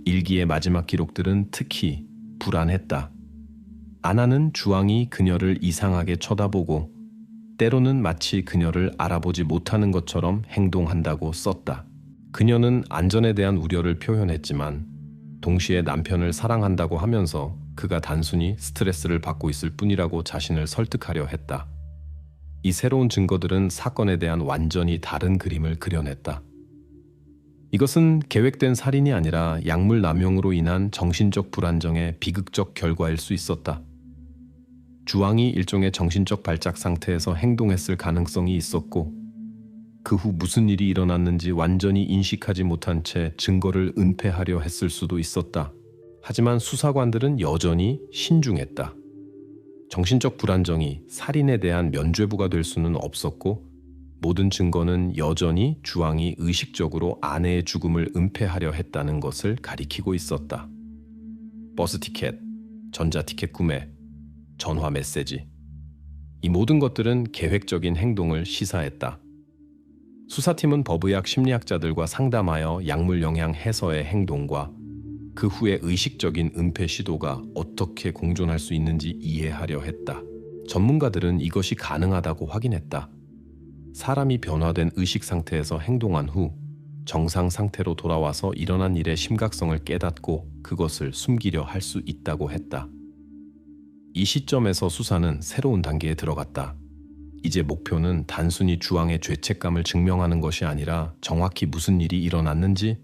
일기의 마지막 기록들은 특히 불안했다. 아나는 주왕이 그녀를 이상하게 쳐다보고 때로는 마치 그녀를 알아보지 못하는 것처럼 행동한다고 썼다. 그녀는 안전에 대한 우려를 표현했지만 동시에 남편을 사랑한다고 하면서 그가 단순히 스트레스를 받고 있을 뿐이라고 자신을 설득하려 했다. 이 새로운 증거들은 사건에 대한 완전히 다른 그림을 그려냈다. 이것은 계획된 살인이 아니라 약물 남용으로 인한 정신적 불안정의 비극적 결과일 수 있었다. 주왕이 일종의 정신적 발작 상태에서 행동했을 가능성이 있었고 그 후 무슨 일이 일어났는지 완전히 인식하지 못한 채 증거를 은폐하려 했을 수도 있었다. 하지만 수사관들은 여전히 신중했다. 정신적 불안정이 살인에 대한 면죄부가 될 수는 없었고 모든 증거는 여전히 주왕이 의식적으로 아내의 죽음을 은폐하려 했다는 것을 가리키고 있었다. 버스 티켓, 전자 티켓 구매, 전화 메시지. 이 모든 것들은 계획적인 행동을 시사했다. 수사팀은 법의학 심리학자들과 상담하여 약물 영향 해소의 행동과 그 후의 의식적인 은폐 시도가 어떻게 공존할 수 있는지 이해하려 했다. 전문가들은 이것이 가능하다고 확인했다. 사람이 변화된 의식 상태에서 행동한 후 정상 상태로 돌아와서 일어난 일의 심각성을 깨닫고 그것을 숨기려 할 수 있다고 했다. 이 시점에서 수사는 새로운 단계에 들어갔다. 이제 목표는 단순히 주왕의 죄책감을 증명하는 것이 아니라 정확히 무슨 일이 일어났는지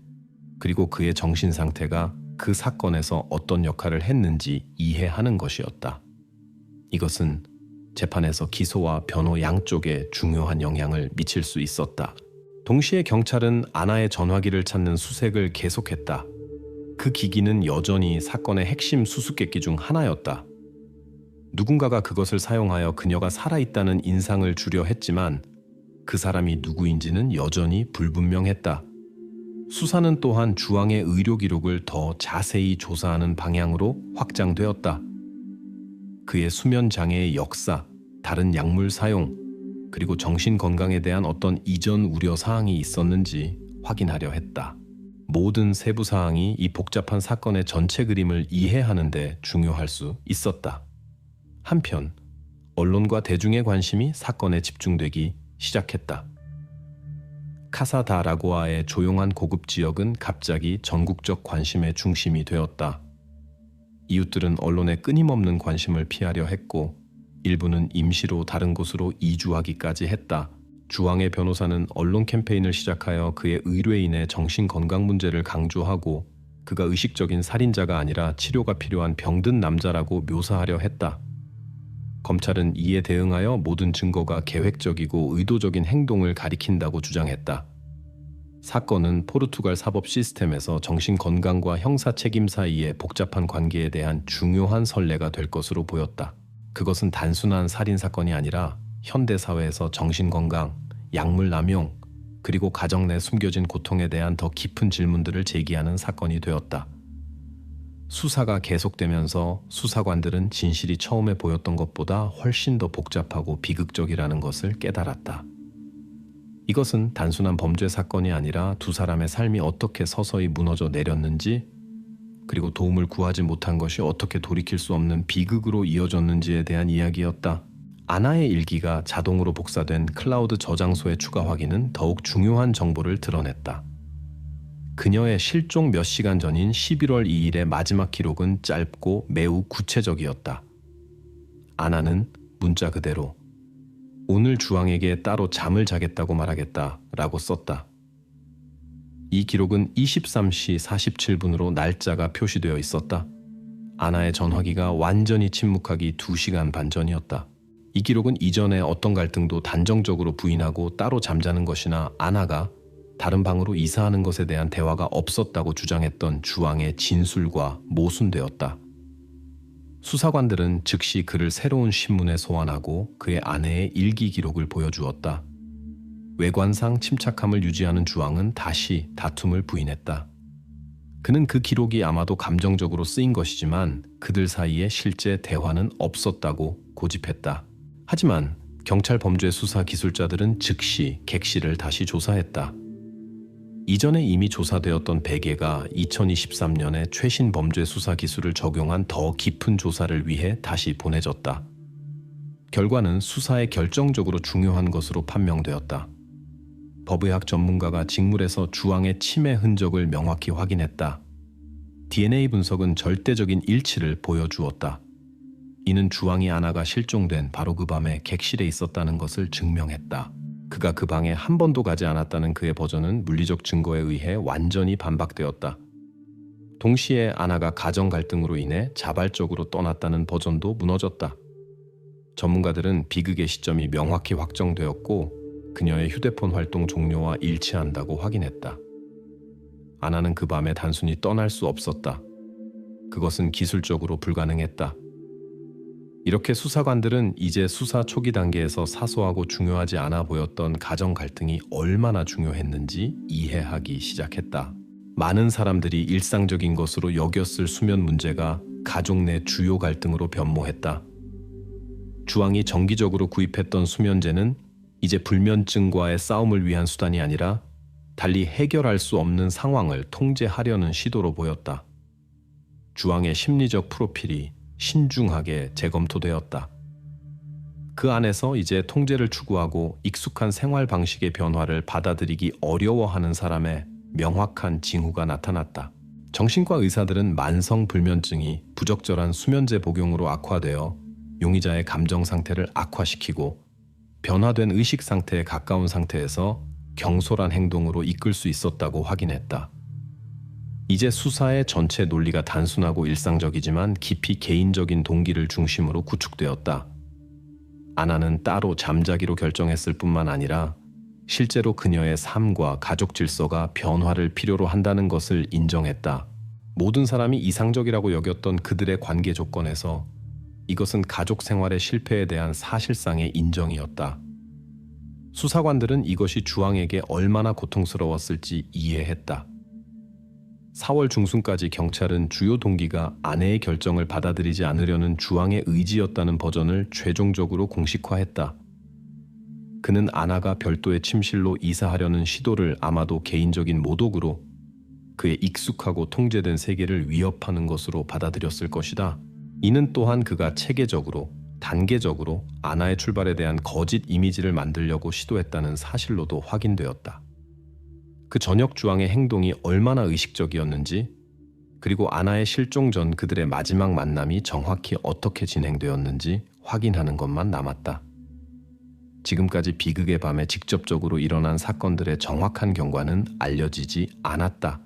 그리고 그의 정신 상태가 그 사건에서 어떤 역할을 했는지 이해하는 것이었다. 이것은 재판에서 기소와 변호 양쪽에 중요한 영향을 미칠 수 있었다. 동시에 경찰은 아나의 전화기를 찾는 수색을 계속했다. 그 기기는 여전히 사건의 핵심 수수께끼 중 하나였다. 누군가가 그것을 사용하여 그녀가 살아있다는 인상을 주려 했지만 그 사람이 누구인지는 여전히 불분명했다. 수사는 또한 주왕의 의료 기록을 더 자세히 조사하는 방향으로 확장되었다. 그의 수면 장애의 역사, 다른 약물 사용, 그리고 정신 건강에 대한 어떤 이전 우려 사항이 있었는지 확인하려 했다. 모든 세부 사항이 이 복잡한 사건의 전체 그림을 이해하는 데 중요할 수 있었다. 한편 언론과 대중의 관심이 사건에 집중되기 시작했다. 카사다라고아의 조용한 고급 지역은 갑자기 전국적 관심의 중심이 되었다. 이웃들은 언론의 끊임없는 관심을 피하려 했고 일부는 임시로 다른 곳으로 이주하기까지 했다. 주왕의 변호사는 언론 캠페인을 시작하여 그의 의뢰인의 정신건강 문제를 강조하고 그가 의식적인 살인자가 아니라 치료가 필요한 병든 남자라고 묘사하려 했다. 검찰은 이에 대응하여 모든 증거가 계획적이고 의도적인 행동을 가리킨다고 주장했다. 사건은 포르투갈 사법 시스템에서 정신건강과 형사 책임 사이의 복잡한 관계에 대한 중요한 선례가 될 것으로 보였다. 그것은 단순한 살인사건이 아니라 현대사회에서 정신건강, 약물 남용, 그리고 가정 내 숨겨진 고통에 대한 더 깊은 질문들을 제기하는 사건이 되었다. 수사가 계속되면서 수사관들은 진실이 처음에 보였던 것보다 훨씬 더 복잡하고 비극적이라는 것을 깨달았다. 이것은 단순한 범죄 사건이 아니라 두 사람의 삶이 어떻게 서서히 무너져 내렸는지, 그리고 도움을 구하지 못한 것이 어떻게 돌이킬 수 없는 비극으로 이어졌는지에 대한 이야기였다. 아나의 일기가 자동으로 복사된 클라우드 저장소의 추가 확인은 더욱 중요한 정보를 드러냈다. 그녀의 실종 몇 시간 전인 11월 2일의 마지막 기록은 짧고 매우 구체적이었다. 아나는 문자 그대로 "오늘 주왕에게 따로 잠을 자겠다고 말하겠다" 라고 썼다. 이 기록은 23시 47분으로 날짜가 표시되어 있었다. 아나의 전화기가 완전히 침묵하기 2시간 반 전이었다. 이 기록은 이전에 어떤 갈등도 단정적으로 부인하고 따로 잠자는 것이나 아나가 다른 방으로 이사하는 것에 대한 대화가 없었다고 주장했던 주왕의 진술과 모순되었다. 수사관들은 즉시 그를 새로운 신문에 소환하고 그의 아내의 일기 기록을 보여주었다. 외관상 침착함을 유지하는 주왕은 다시 다툼을 부인했다. 그는 그 기록이 아마도 감정적으로 쓰인 것이지만 그들 사이에 실제 대화는 없었다고 고집했다. 하지만 경찰 범죄 수사 기술자들은 즉시 객실을 다시 조사했다. 이전에 이미 조사되었던 베개가 2023년에 최신 범죄 수사 기술을 적용한 더 깊은 조사를 위해 다시 보내졌다. 결과는 수사에 결정적으로 중요한 것으로 판명되었다. 법의학 전문가가 직물에서 주왕의 침해 흔적을 명확히 확인했다. DNA 분석은 절대적인 일치를 보여주었다. 이는 주왕이 아나가 실종된 바로 그 밤에 객실에 있었다는 것을 증명했다. 그가 그 방에 한 번도 가지 않았다는 그의 버전은 물리적 증거에 의해 완전히 반박되었다. 동시에 아나가 가정 갈등으로 인해 자발적으로 떠났다는 버전도 무너졌다. 전문가들은 비극의 시점이 명확히 확정되었고 그녀의 휴대폰 활동 종료와 일치한다고 확인했다. 아나는 그 밤에 단순히 떠날 수 없었다. 그것은 기술적으로 불가능했다. 이렇게 수사관들은 이제 수사 초기 단계에서 사소하고 중요하지 않아 보였던 가정 갈등이 얼마나 중요했는지 이해하기 시작했다. 많은 사람들이 일상적인 것으로 여겼을 수면 문제가 가족 내 주요 갈등으로 변모했다. 주왕이 정기적으로 구입했던 수면제는 이제 불면증과의 싸움을 위한 수단이 아니라 달리 해결할 수 없는 상황을 통제하려는 시도로 보였다. 주왕의 심리적 프로필이 신중하게 재검토되었다. 그 안에서 이제 통제를 추구하고 익숙한 생활 방식의 변화를 받아들이기 어려워하는 사람의 명확한 징후가 나타났다. 정신과 의사들은 만성 불면증이 부적절한 수면제 복용으로 악화되어 용의자의 감정 상태를 악화시키고 변화된 의식 상태에 가까운 상태에서 경솔한 행동으로 이끌 수 있었다고 확인했다. 이제 수사의 전체 논리가 단순하고 일상적이지만 깊이 개인적인 동기를 중심으로 구축되었다. 아나는 따로 잠자기로 결정했을 뿐만 아니라 실제로 그녀의 삶과 가족 질서가 변화를 필요로 한다는 것을 인정했다. 모든 사람이 이상적이라고 여겼던 그들의 관계 조건에서 이것은 가족 생활의 실패에 대한 사실상의 인정이었다. 수사관들은 이것이 주왕에게 얼마나 고통스러웠을지 이해했다. 4월 중순까지 경찰은 주요 동기가 아내의 결정을 받아들이지 않으려는 주왕의 의지였다는 버전을 최종적으로 공식화했다. 그는 아나가 별도의 침실로 이사하려는 시도를 아마도 개인적인 모독으로 그의 익숙하고 통제된 세계를 위협하는 것으로 받아들였을 것이다. 이는 또한 그가 체계적으로, 단계적으로 아나의 출발에 대한 거짓 이미지를 만들려고 시도했다는 사실로도 확인되었다. 그 저녁 주왕의 행동이 얼마나 의식적이었는지, 그리고 아나의 실종 전 그들의 마지막 만남이 정확히 어떻게 진행되었는지 확인하는 것만 남았다. 지금까지 비극의 밤에 직접적으로 일어난 사건들의 정확한 경과는 알려지지 않았다.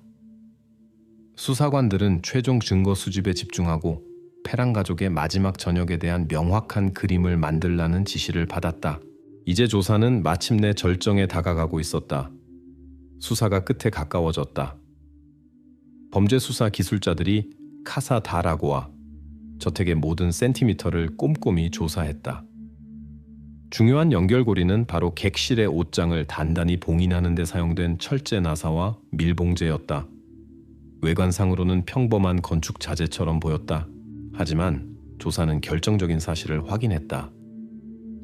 수사관들은 최종 증거 수집에 집중하고 페랑 가족의 마지막 저녁에 대한 명확한 그림을 만들라는 지시를 받았다. 이제 조사는 마침내 절정에 다가가고 있었다. 수사가 끝에 가까워졌다. 범죄 수사 기술자들이 카사 다라고와 저택의 모든 센티미터를 꼼꼼히 조사했다. 중요한 연결고리는 바로 객실의 옷장을 단단히 봉인하는 데 사용된 철제 나사와 밀봉제였다. 외관상으로는 평범한 건축 자재처럼 보였다. 하지만 조사는 결정적인 사실을 확인했다.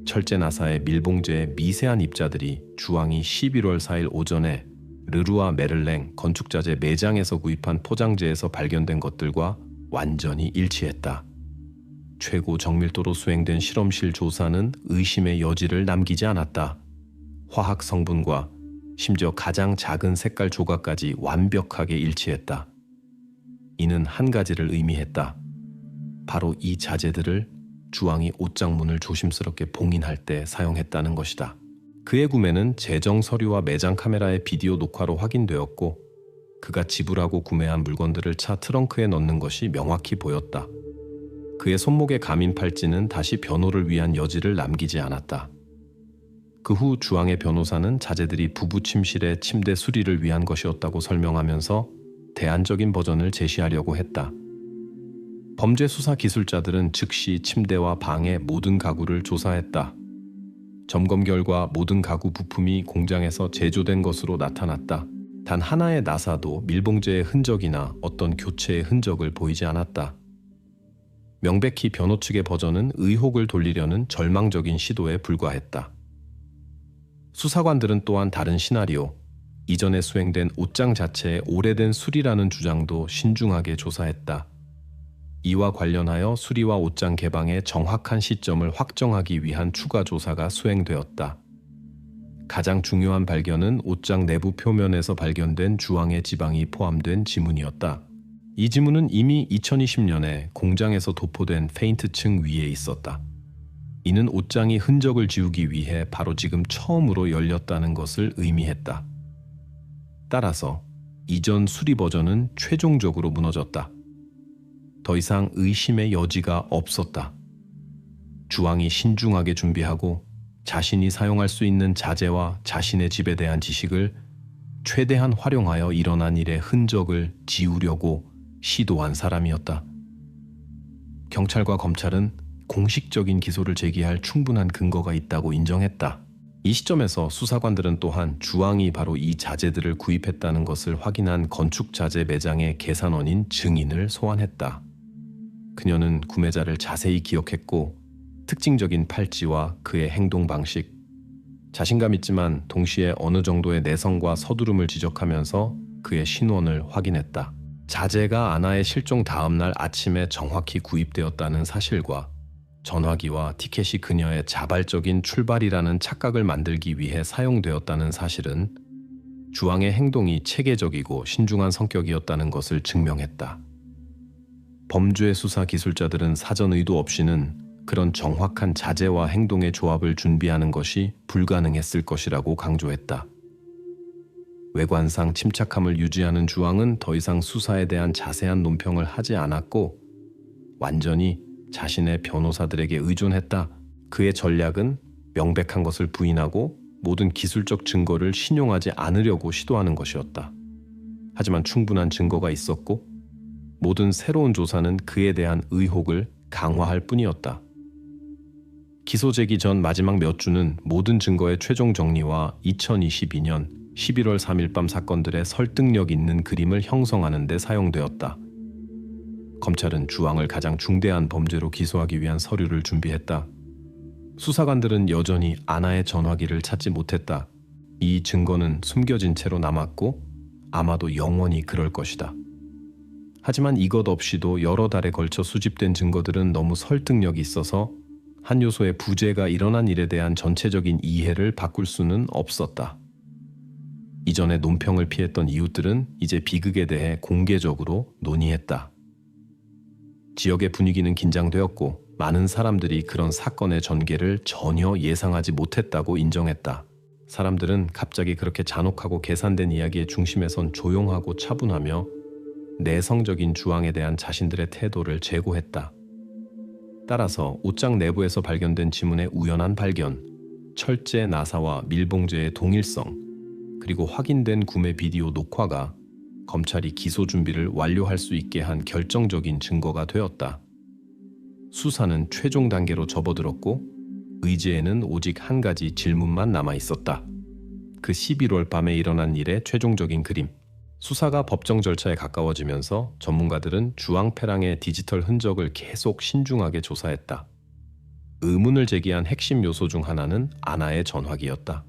철제 나사의 밀봉제의 미세한 입자들이 주왕이 11월 4일 오전에 르루아 메를랭 건축자재 매장에서 구입한 포장재에서 발견된 것들과 완전히 일치했다. 최고 정밀도로 수행된 실험실 조사는 의심의 여지를 남기지 않았다. 화학 성분과 심지어 가장 작은 색깔 조각까지 완벽하게 일치했다. 이는 한 가지를 의미했다. 바로 이 자재들을 주왕이 옷장문을 조심스럽게 봉인할 때 사용했다는 것이다. 그의 구매는 재정 서류와 매장 카메라의 비디오 녹화로 확인되었고, 그가 지불하고 구매한 물건들을 차 트렁크에 넣는 것이 명확히 보였다. 그의 손목의 가민 팔찌는 다시 변호를 위한 여지를 남기지 않았다. 그 후 주왕의 변호사는 자재들이 부부 침실의 침대 수리를 위한 것이었다고 설명하면서 대안적인 버전을 제시하려고 했다. 범죄 수사 기술자들은 즉시 침대와 방의 모든 가구를 조사했다. 점검 결과 모든 가구 부품이 공장에서 제조된 것으로 나타났다. 단 하나의 나사도 밀봉제의 흔적이나 어떤 교체의 흔적을 보이지 않았다. 명백히 변호 측의 버전은 의혹을 돌리려는 절망적인 시도에 불과했다. 수사관들은 또한 다른 시나리오, 이전에 수행된 옷장 자체의 오래된 수리라는 주장도 신중하게 조사했다. 이와 관련하여 수리와 옷장 개방의 정확한 시점을 확정하기 위한 추가 조사가 수행되었다. 가장 중요한 발견은 옷장 내부 표면에서 발견된 주황의 지방이 포함된 지문이었다. 이 지문은 이미 2020년에 공장에서 도포된 페인트층 위에 있었다. 이는 옷장이 흔적을 지우기 위해 바로 지금 처음으로 열렸다는 것을 의미했다. 따라서 이전 수리 버전은 최종적으로 무너졌다. 더 이상 의심의 여지가 없었다. 주왕이 신중하게 준비하고 자신이 사용할 수 있는 자재와 자신의 집에 대한 지식을 최대한 활용하여 일어난 일의 흔적을 지우려고 시도한 사람이었다. 경찰과 검찰은 공식적인 기소를 제기할 충분한 근거가 있다고 인정했다. 이 시점에서 수사관들은 또한 주왕이 바로 이 자재들을 구입했다는 것을 확인한 건축자재 매장의 계산원인 증인을 소환했다. 그녀는 구매자를 자세히 기억했고 특징적인 팔찌와 그의 행동 방식, 자신감 있지만 동시에 어느 정도의 내성과 서두름을 지적하면서 그의 신원을 확인했다. 자재가 아나의 실종 다음 날 아침에 정확히 구입되었다는 사실과 전화기와 티켓이 그녀의 자발적인 출발이라는 착각을 만들기 위해 사용되었다는 사실은 주왕의 행동이 체계적이고 신중한 성격이었다는 것을 증명했다. 범죄 수사 기술자들은 사전 의도 없이는 그런 정확한 자재와 행동의 조합을 준비하는 것이 불가능했을 것이라고 강조했다. 외관상 침착함을 유지하는 주왕은 더 이상 수사에 대한 자세한 논평을 하지 않았고 완전히 자신의 변호사들에게 의존했다. 그의 전략은 명백한 것을 부인하고 모든 기술적 증거를 신용하지 않으려고 시도하는 것이었다. 하지만 충분한 증거가 있었고 모든 새로운 조사는 그에 대한 의혹을 강화할 뿐이었다. 기소 제기 전 마지막 몇 주는 모든 증거의 최종 정리와 2022년 11월 3일 밤 사건들의 설득력 있는 그림을 형성하는 데 사용되었다. 검찰은 주왕을 가장 중대한 범죄로 기소하기 위한 서류를 준비했다. 수사관들은 여전히 아나의 전화기를 찾지 못했다. 이 증거는 숨겨진 채로 남았고 아마도 영원히 그럴 것이다. 하지만 이것 없이도 여러 달에 걸쳐 수집된 증거들은 너무 설득력이 있어서 한 요소의 부재가 일어난 일에 대한 전체적인 이해를 바꿀 수는 없었다. 이전에 논평을 피했던 이웃들은 이제 비극에 대해 공개적으로 논의했다. 지역의 분위기는 긴장되었고 많은 사람들이 그런 사건의 전개를 전혀 예상하지 못했다고 인정했다. 사람들은 갑자기 그렇게 잔혹하고 계산된 이야기의 중심에 선 조용하고 차분하며 내성적인 주왕에 대한 자신들의 태도를 재고했다. 따라서 옷장 내부에서 발견된 지문의 우연한 발견, 철제 나사와 밀봉제의 동일성, 그리고 확인된 구매 비디오 녹화가 검찰이 기소 준비를 완료할 수 있게 한 결정적인 증거가 되었다. 수사는 최종 단계로 접어들었고 의제에는 오직 한 가지 질문만 남아 있었다. 그 11월 밤에 일어난 일의 최종적인 그림. 수사가 법정 절차에 가까워지면서 전문가들은 주황 페랑의 디지털 흔적을 계속 신중하게 조사했다. 의문을 제기한 핵심 요소 중 하나는 아나의 전화기였다.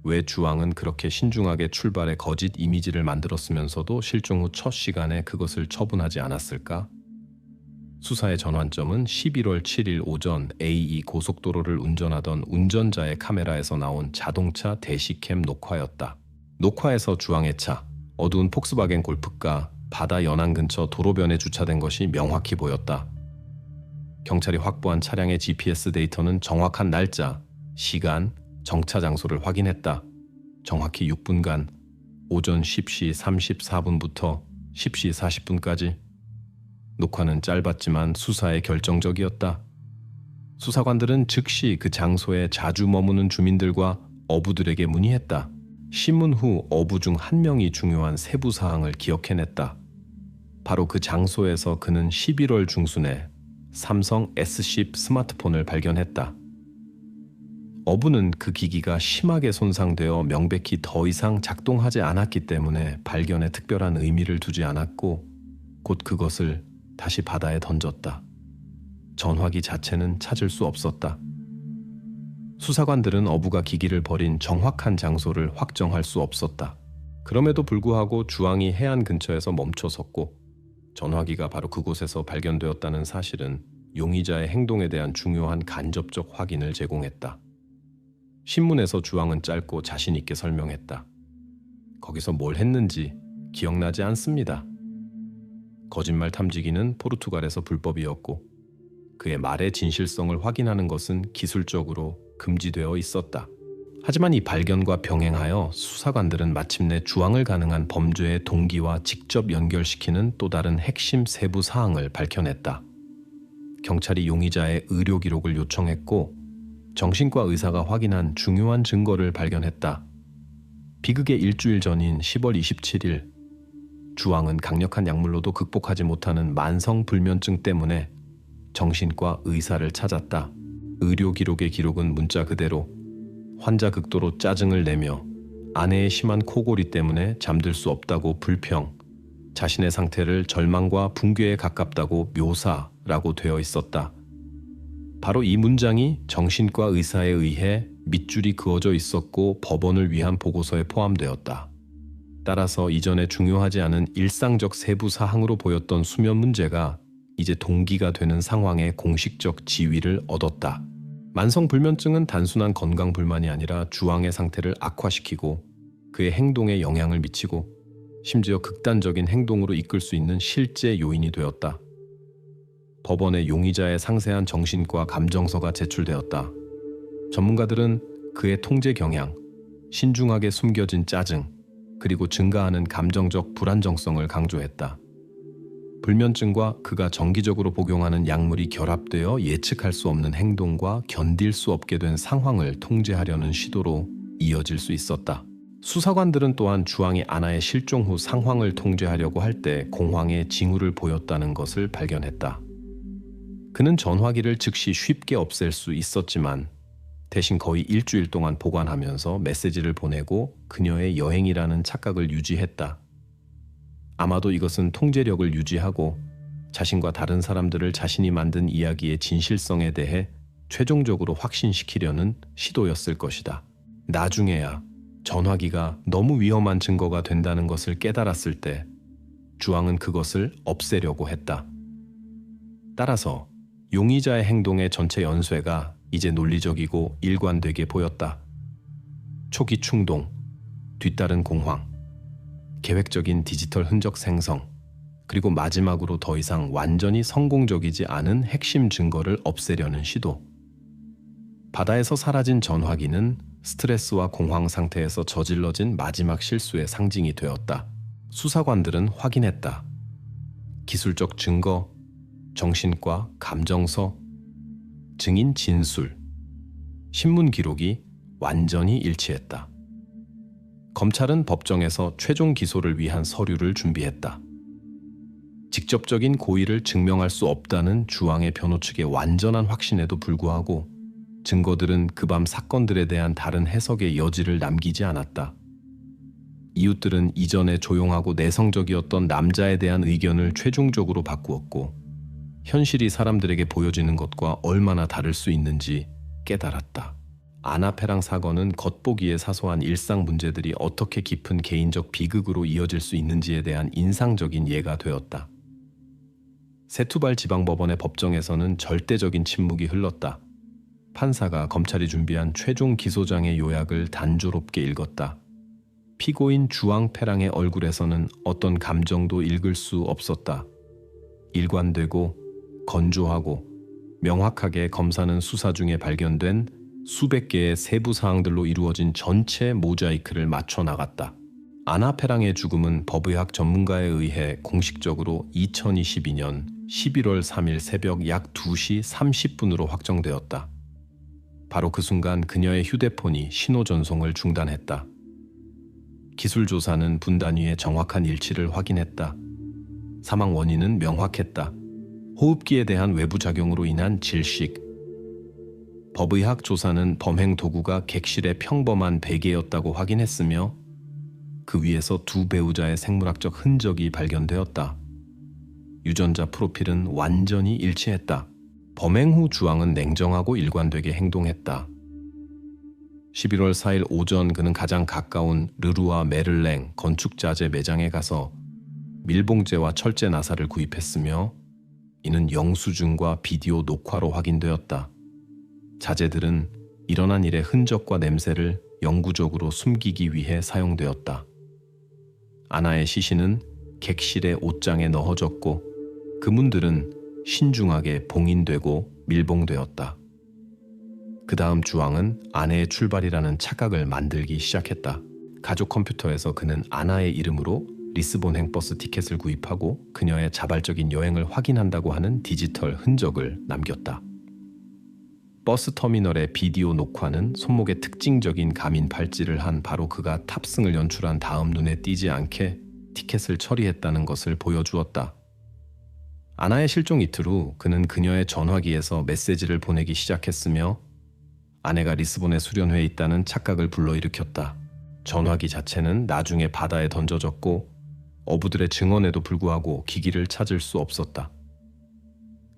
왜 주왕은 그렇게 신중하게 출발해 거짓 이미지를 만들었으면서도 실종 후 첫 시간에 그것을 처분하지 않았을까? 수사의 전환점은 11월 7일 오전 A2 고속도로를 운전하던 운전자의 카메라에서 나온 자동차 대시캠 녹화였다. 녹화에서 주왕의 차, 어두운 폭스바겐 골프카, 바다 연안 근처 도로변에 주차된 것이 명확히 보였다. 경찰이 확보한 차량의 GPS 데이터는 정확한 날짜, 시간, 정차 장소를 확인했다. 정확히 6분간 오전 10시 34분부터 10시 40분까지. 녹화는 짧았지만 수사에 결정적이었다. 수사관들은 즉시 그 장소에 자주 머무는 주민들과 어부들에게 문의했다. 신문 후 어부 중 한 명이 중요한 세부 사항을 기억해냈다. 바로 그 장소에서 그는 11월 중순에 삼성 S10 스마트폰을 발견했다. 어부는 그 기기가 심하게 손상되어 명백히 더 이상 작동하지 않았기 때문에 발견에 특별한 의미를 두지 않았고 곧 그것을 다시 바다에 던졌다. 전화기 자체는 찾을 수 없었다. 수사관들은 어부가 기기를 버린 정확한 장소를 확정할 수 없었다. 그럼에도 불구하고 주왕이 해안 근처에서 멈춰섰고 전화기가 바로 그곳에서 발견되었다는 사실은 용의자의 행동에 대한 중요한 간접적 확인을 제공했다. 신문에서 주왕은 짧고 자신 있게 설명했다. 거기서 뭘 했는지 기억나지 않습니다. 거짓말 탐지기는 포르투갈에서 불법이었고 그의 말의 진실성을 확인하는 것은 기술적으로 금지되어 있었다. 하지만 이 발견과 병행하여 수사관들은 마침내 주왕을 가능한 범죄의 동기와 직접 연결시키는 또 다른 핵심 세부 사항을 밝혀냈다. 경찰이 용의자의 의료 기록을 요청했고 정신과 의사가 확인한 중요한 증거를 발견했다. 비극의 일주일 전인 10월 27일 주왕은 강력한 약물로도 극복하지 못하는 만성불면증 때문에 정신과 의사를 찾았다. 의료 기록의 기록은 문자 그대로 환자 극도로 짜증을 내며 아내의 심한 코골이 때문에 잠들 수 없다고 불평, 자신의 상태를 절망과 붕괴에 가깝다고 묘사라고 되어 있었다. 바로 이 문장이 정신과 의사에 의해 밑줄이 그어져 있었고 법원을 위한 보고서에 포함되었다. 따라서 이전에 중요하지 않은 일상적 세부 사항으로 보였던 수면 문제가 이제 동기가 되는 상황에 공식적 지위를 얻었다. 만성불면증은 단순한 건강불만이 아니라 주왕의 상태를 악화시키고 그의 행동에 영향을 미치고 심지어 극단적인 행동으로 이끌 수 있는 실제 요인이 되었다. 법원에 용의자의 상세한 정신과 감정서가 제출되었다. 전문가들은 그의 통제 경향, 신중하게 숨겨진 짜증, 그리고 증가하는 감정적 불안정성을 강조했다. 불면증과 그가 정기적으로 복용하는 약물이 결합되어 예측할 수 없는 행동과 견딜 수 없게 된 상황을 통제하려는 시도로 이어질 수 있었다. 수사관들은 또한 주왕이 아나의 실종 후 상황을 통제하려고 할 때 공황의 징후를 보였다는 것을 발견했다. 그는 전화기를 즉시 쉽게 없앨 수 있었지만 대신 거의 일주일 동안 보관하면서 메시지를 보내고 그녀의 여행이라는 착각을 유지했다. 아마도 이것은 통제력을 유지하고 자신과 다른 사람들을 자신이 만든 이야기의 진실성에 대해 최종적으로 확신시키려는 시도였을 것이다. 나중에야 전화기가 너무 위험한 증거가 된다는 것을 깨달았을 때 주왕은 그것을 없애려고 했다. 따라서 용의자의 행동의 전체 연쇄가 이제 논리적이고 일관되게 보였다. 초기 충동, 뒤따른 공황, 계획적인 디지털 흔적 생성, 그리고 마지막으로 더 이상 완전히 성공적이지 않은 핵심 증거를 없애려는 시도. 바다에서 사라진 전화기는 스트레스와 공황 상태에서 저질러진 마지막 실수의 상징이 되었다. 수사관들은 확인했다. 기술적 증거, 정신과 감정서, 증인 진술, 신문 기록이 완전히 일치했다. 검찰은 법정에서 최종 기소를 위한 서류를 준비했다. 직접적인 고의를 증명할 수 없다는 주왕의 변호 측의 완전한 확신에도 불구하고 증거들은 그 밤 사건들에 대한 다른 해석의 여지를 남기지 않았다. 이웃들은 이전에 조용하고 내성적이었던 남자에 대한 의견을 최종적으로 바꾸었고 현실이 사람들에게 보여지는 것과 얼마나 다를 수 있는지 깨달았다. 아나페랑 사건은 겉보기에 사소한 일상 문제들이 어떻게 깊은 개인적 비극으로 이어질 수 있는지에 대한 인상적인 예가 되었다. 세투발 지방법원의 법정에서는 절대적인 침묵이 흘렀다. 판사가 검찰이 준비한 최종 기소장의 요약을 단조롭게 읽었다. 피고인 주앙페랑의 얼굴에서는 어떤 감정도 읽을 수 없었다. 일관되고 건조하고 명확하게 검사는 수사 중에 발견된 수백 개의 세부 사항들로 이루어진 전체 모자이크를 맞춰 나갔다. 아나페랑의 죽음은 법의학 전문가에 의해 공식적으로 2022년 11월 3일 새벽 약 2시 30분으로 확정되었다. 바로 그 순간 그녀의 휴대폰이 신호 전송을 중단했다. 기술 조사는 분단위의 정확한 일치를 확인했다. 사망 원인은 명확했다. 호흡기에 대한 외부 작용으로 인한 질식. 법의학 조사는 범행 도구가 객실의 평범한 베개였다고 확인했으며 그 위에서 두 배우자의 생물학적 흔적이 발견되었다. 유전자 프로필은 완전히 일치했다. 범행 후 주앙은 냉정하고 일관되게 행동했다. 11월 4일 오전 그는 가장 가까운 르루아 메를랭 건축자재 매장에 가서 밀봉재와 철제 나사를 구입했으며 이는 영수증과 비디오 녹화로 확인되었다. 자재들은 일어난 일의 흔적과 냄새를 영구적으로 숨기기 위해 사용되었다. 아나의 시신은 객실의 옷장에 넣어졌고 그 문들은 신중하게 봉인되고 밀봉되었다. 그 다음 주앙은 아내의 출발이라는 착각을 만들기 시작했다. 가족 컴퓨터에서 그는 아나의 이름으로 리스본 행버스 티켓을 구입하고 그녀의 자발적인 여행을 확인한다고 하는 디지털 흔적을 남겼다. 버스 터미널의 비디오 녹화는 손목에 특징적인 가민 팔찌를 한 바로 그가 탑승을 연출한 다음 눈에 띄지 않게 티켓을 처리했다는 것을 보여주었다. 아나의 실종 이틀 후 그는 그녀의 전화기에서 메시지를 보내기 시작했으며 아내가 리스본에 수련회에 있다는 착각을 불러일으켰다. 전화기 자체는 나중에 바다에 던져졌고 어부들의 증언에도 불구하고 기기를 찾을 수 없었다.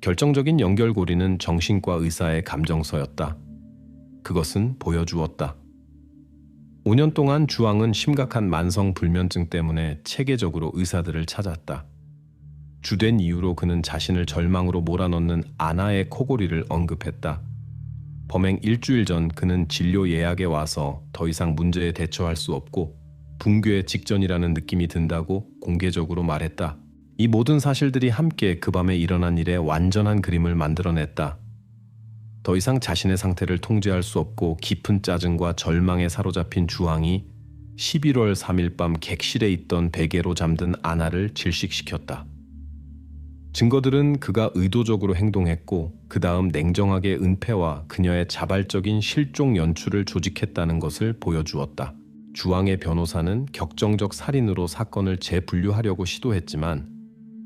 결정적인 연결고리는 정신과 의사의 감정서였다. 그것은 보여주었다. 5년 동안 주앙은 심각한 만성 불면증 때문에 체계적으로 의사들을 찾았다. 주된 이유로 그는 자신을 절망으로 몰아넣는 아나의 코골이를 언급했다. 범행 일주일 전 그는 진료 예약에 와서 더 이상 문제에 대처할 수 없고 붕괴 직전이라는 느낌이 든다고 공개적으로 말했다. 이 모든 사실들이 함께 그 밤에 일어난 일의 완전한 그림을 만들어냈다. 더 이상 자신의 상태를 통제할 수 없고 깊은 짜증과 절망에 사로잡힌 주앙이 11월 3일 밤 객실에 있던 베개로 잠든 아나를 질식시켰다. 증거들은 그가 의도적으로 행동했고 그 다음 냉정하게 은폐와 그녀의 자발적인 실종 연출을 조직했다는 것을 보여주었다. 주앙의 변호사는 격정적 살인으로 사건을 재분류하려고 시도했지만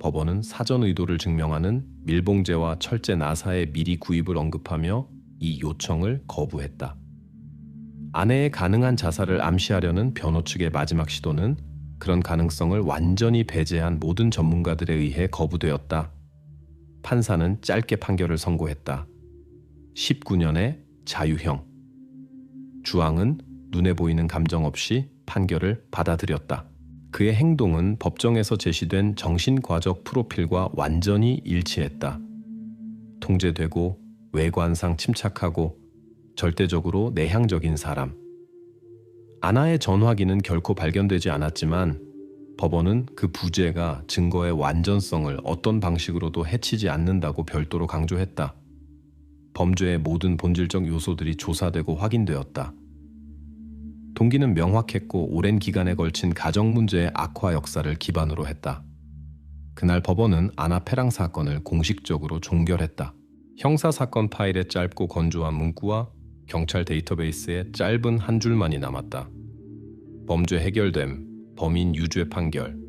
법원은 사전 의도를 증명하는 밀봉재와 철제 나사의 미리 구입을 언급하며 이 요청을 거부했다. 아내의 가능한 자살을 암시하려는 변호 측의 마지막 시도는 그런 가능성을 완전히 배제한 모든 전문가들에 의해 거부되었다. 판사는 짧게 판결을 선고했다. 19년의 자유형. 주앙은 눈에 보이는 감정 없이 판결을 받아들였다. 그의 행동은 법정에서 제시된 정신과적 프로필과 완전히 일치했다. 통제되고 외관상 침착하고 절대적으로 내향적인 사람. 아나의 전화기는 결코 발견되지 않았지만 법원은 그 부재가 증거의 완전성을 어떤 방식으로도 해치지 않는다고 별도로 강조했다. 범죄의 모든 본질적 요소들이 조사되고 확인되었다. 동기는 명확했고 오랜 기간에 걸친 가정 문제의 악화 역사를 기반으로 했다. 그날 법원은 아나페랑 사건을 공식적으로 종결했다. 형사사건 파일의 짧고 건조한 문구와 경찰 데이터베이스에 짧은 한 줄만이 남았다. 범죄 해결됨, 범인 유죄 판결.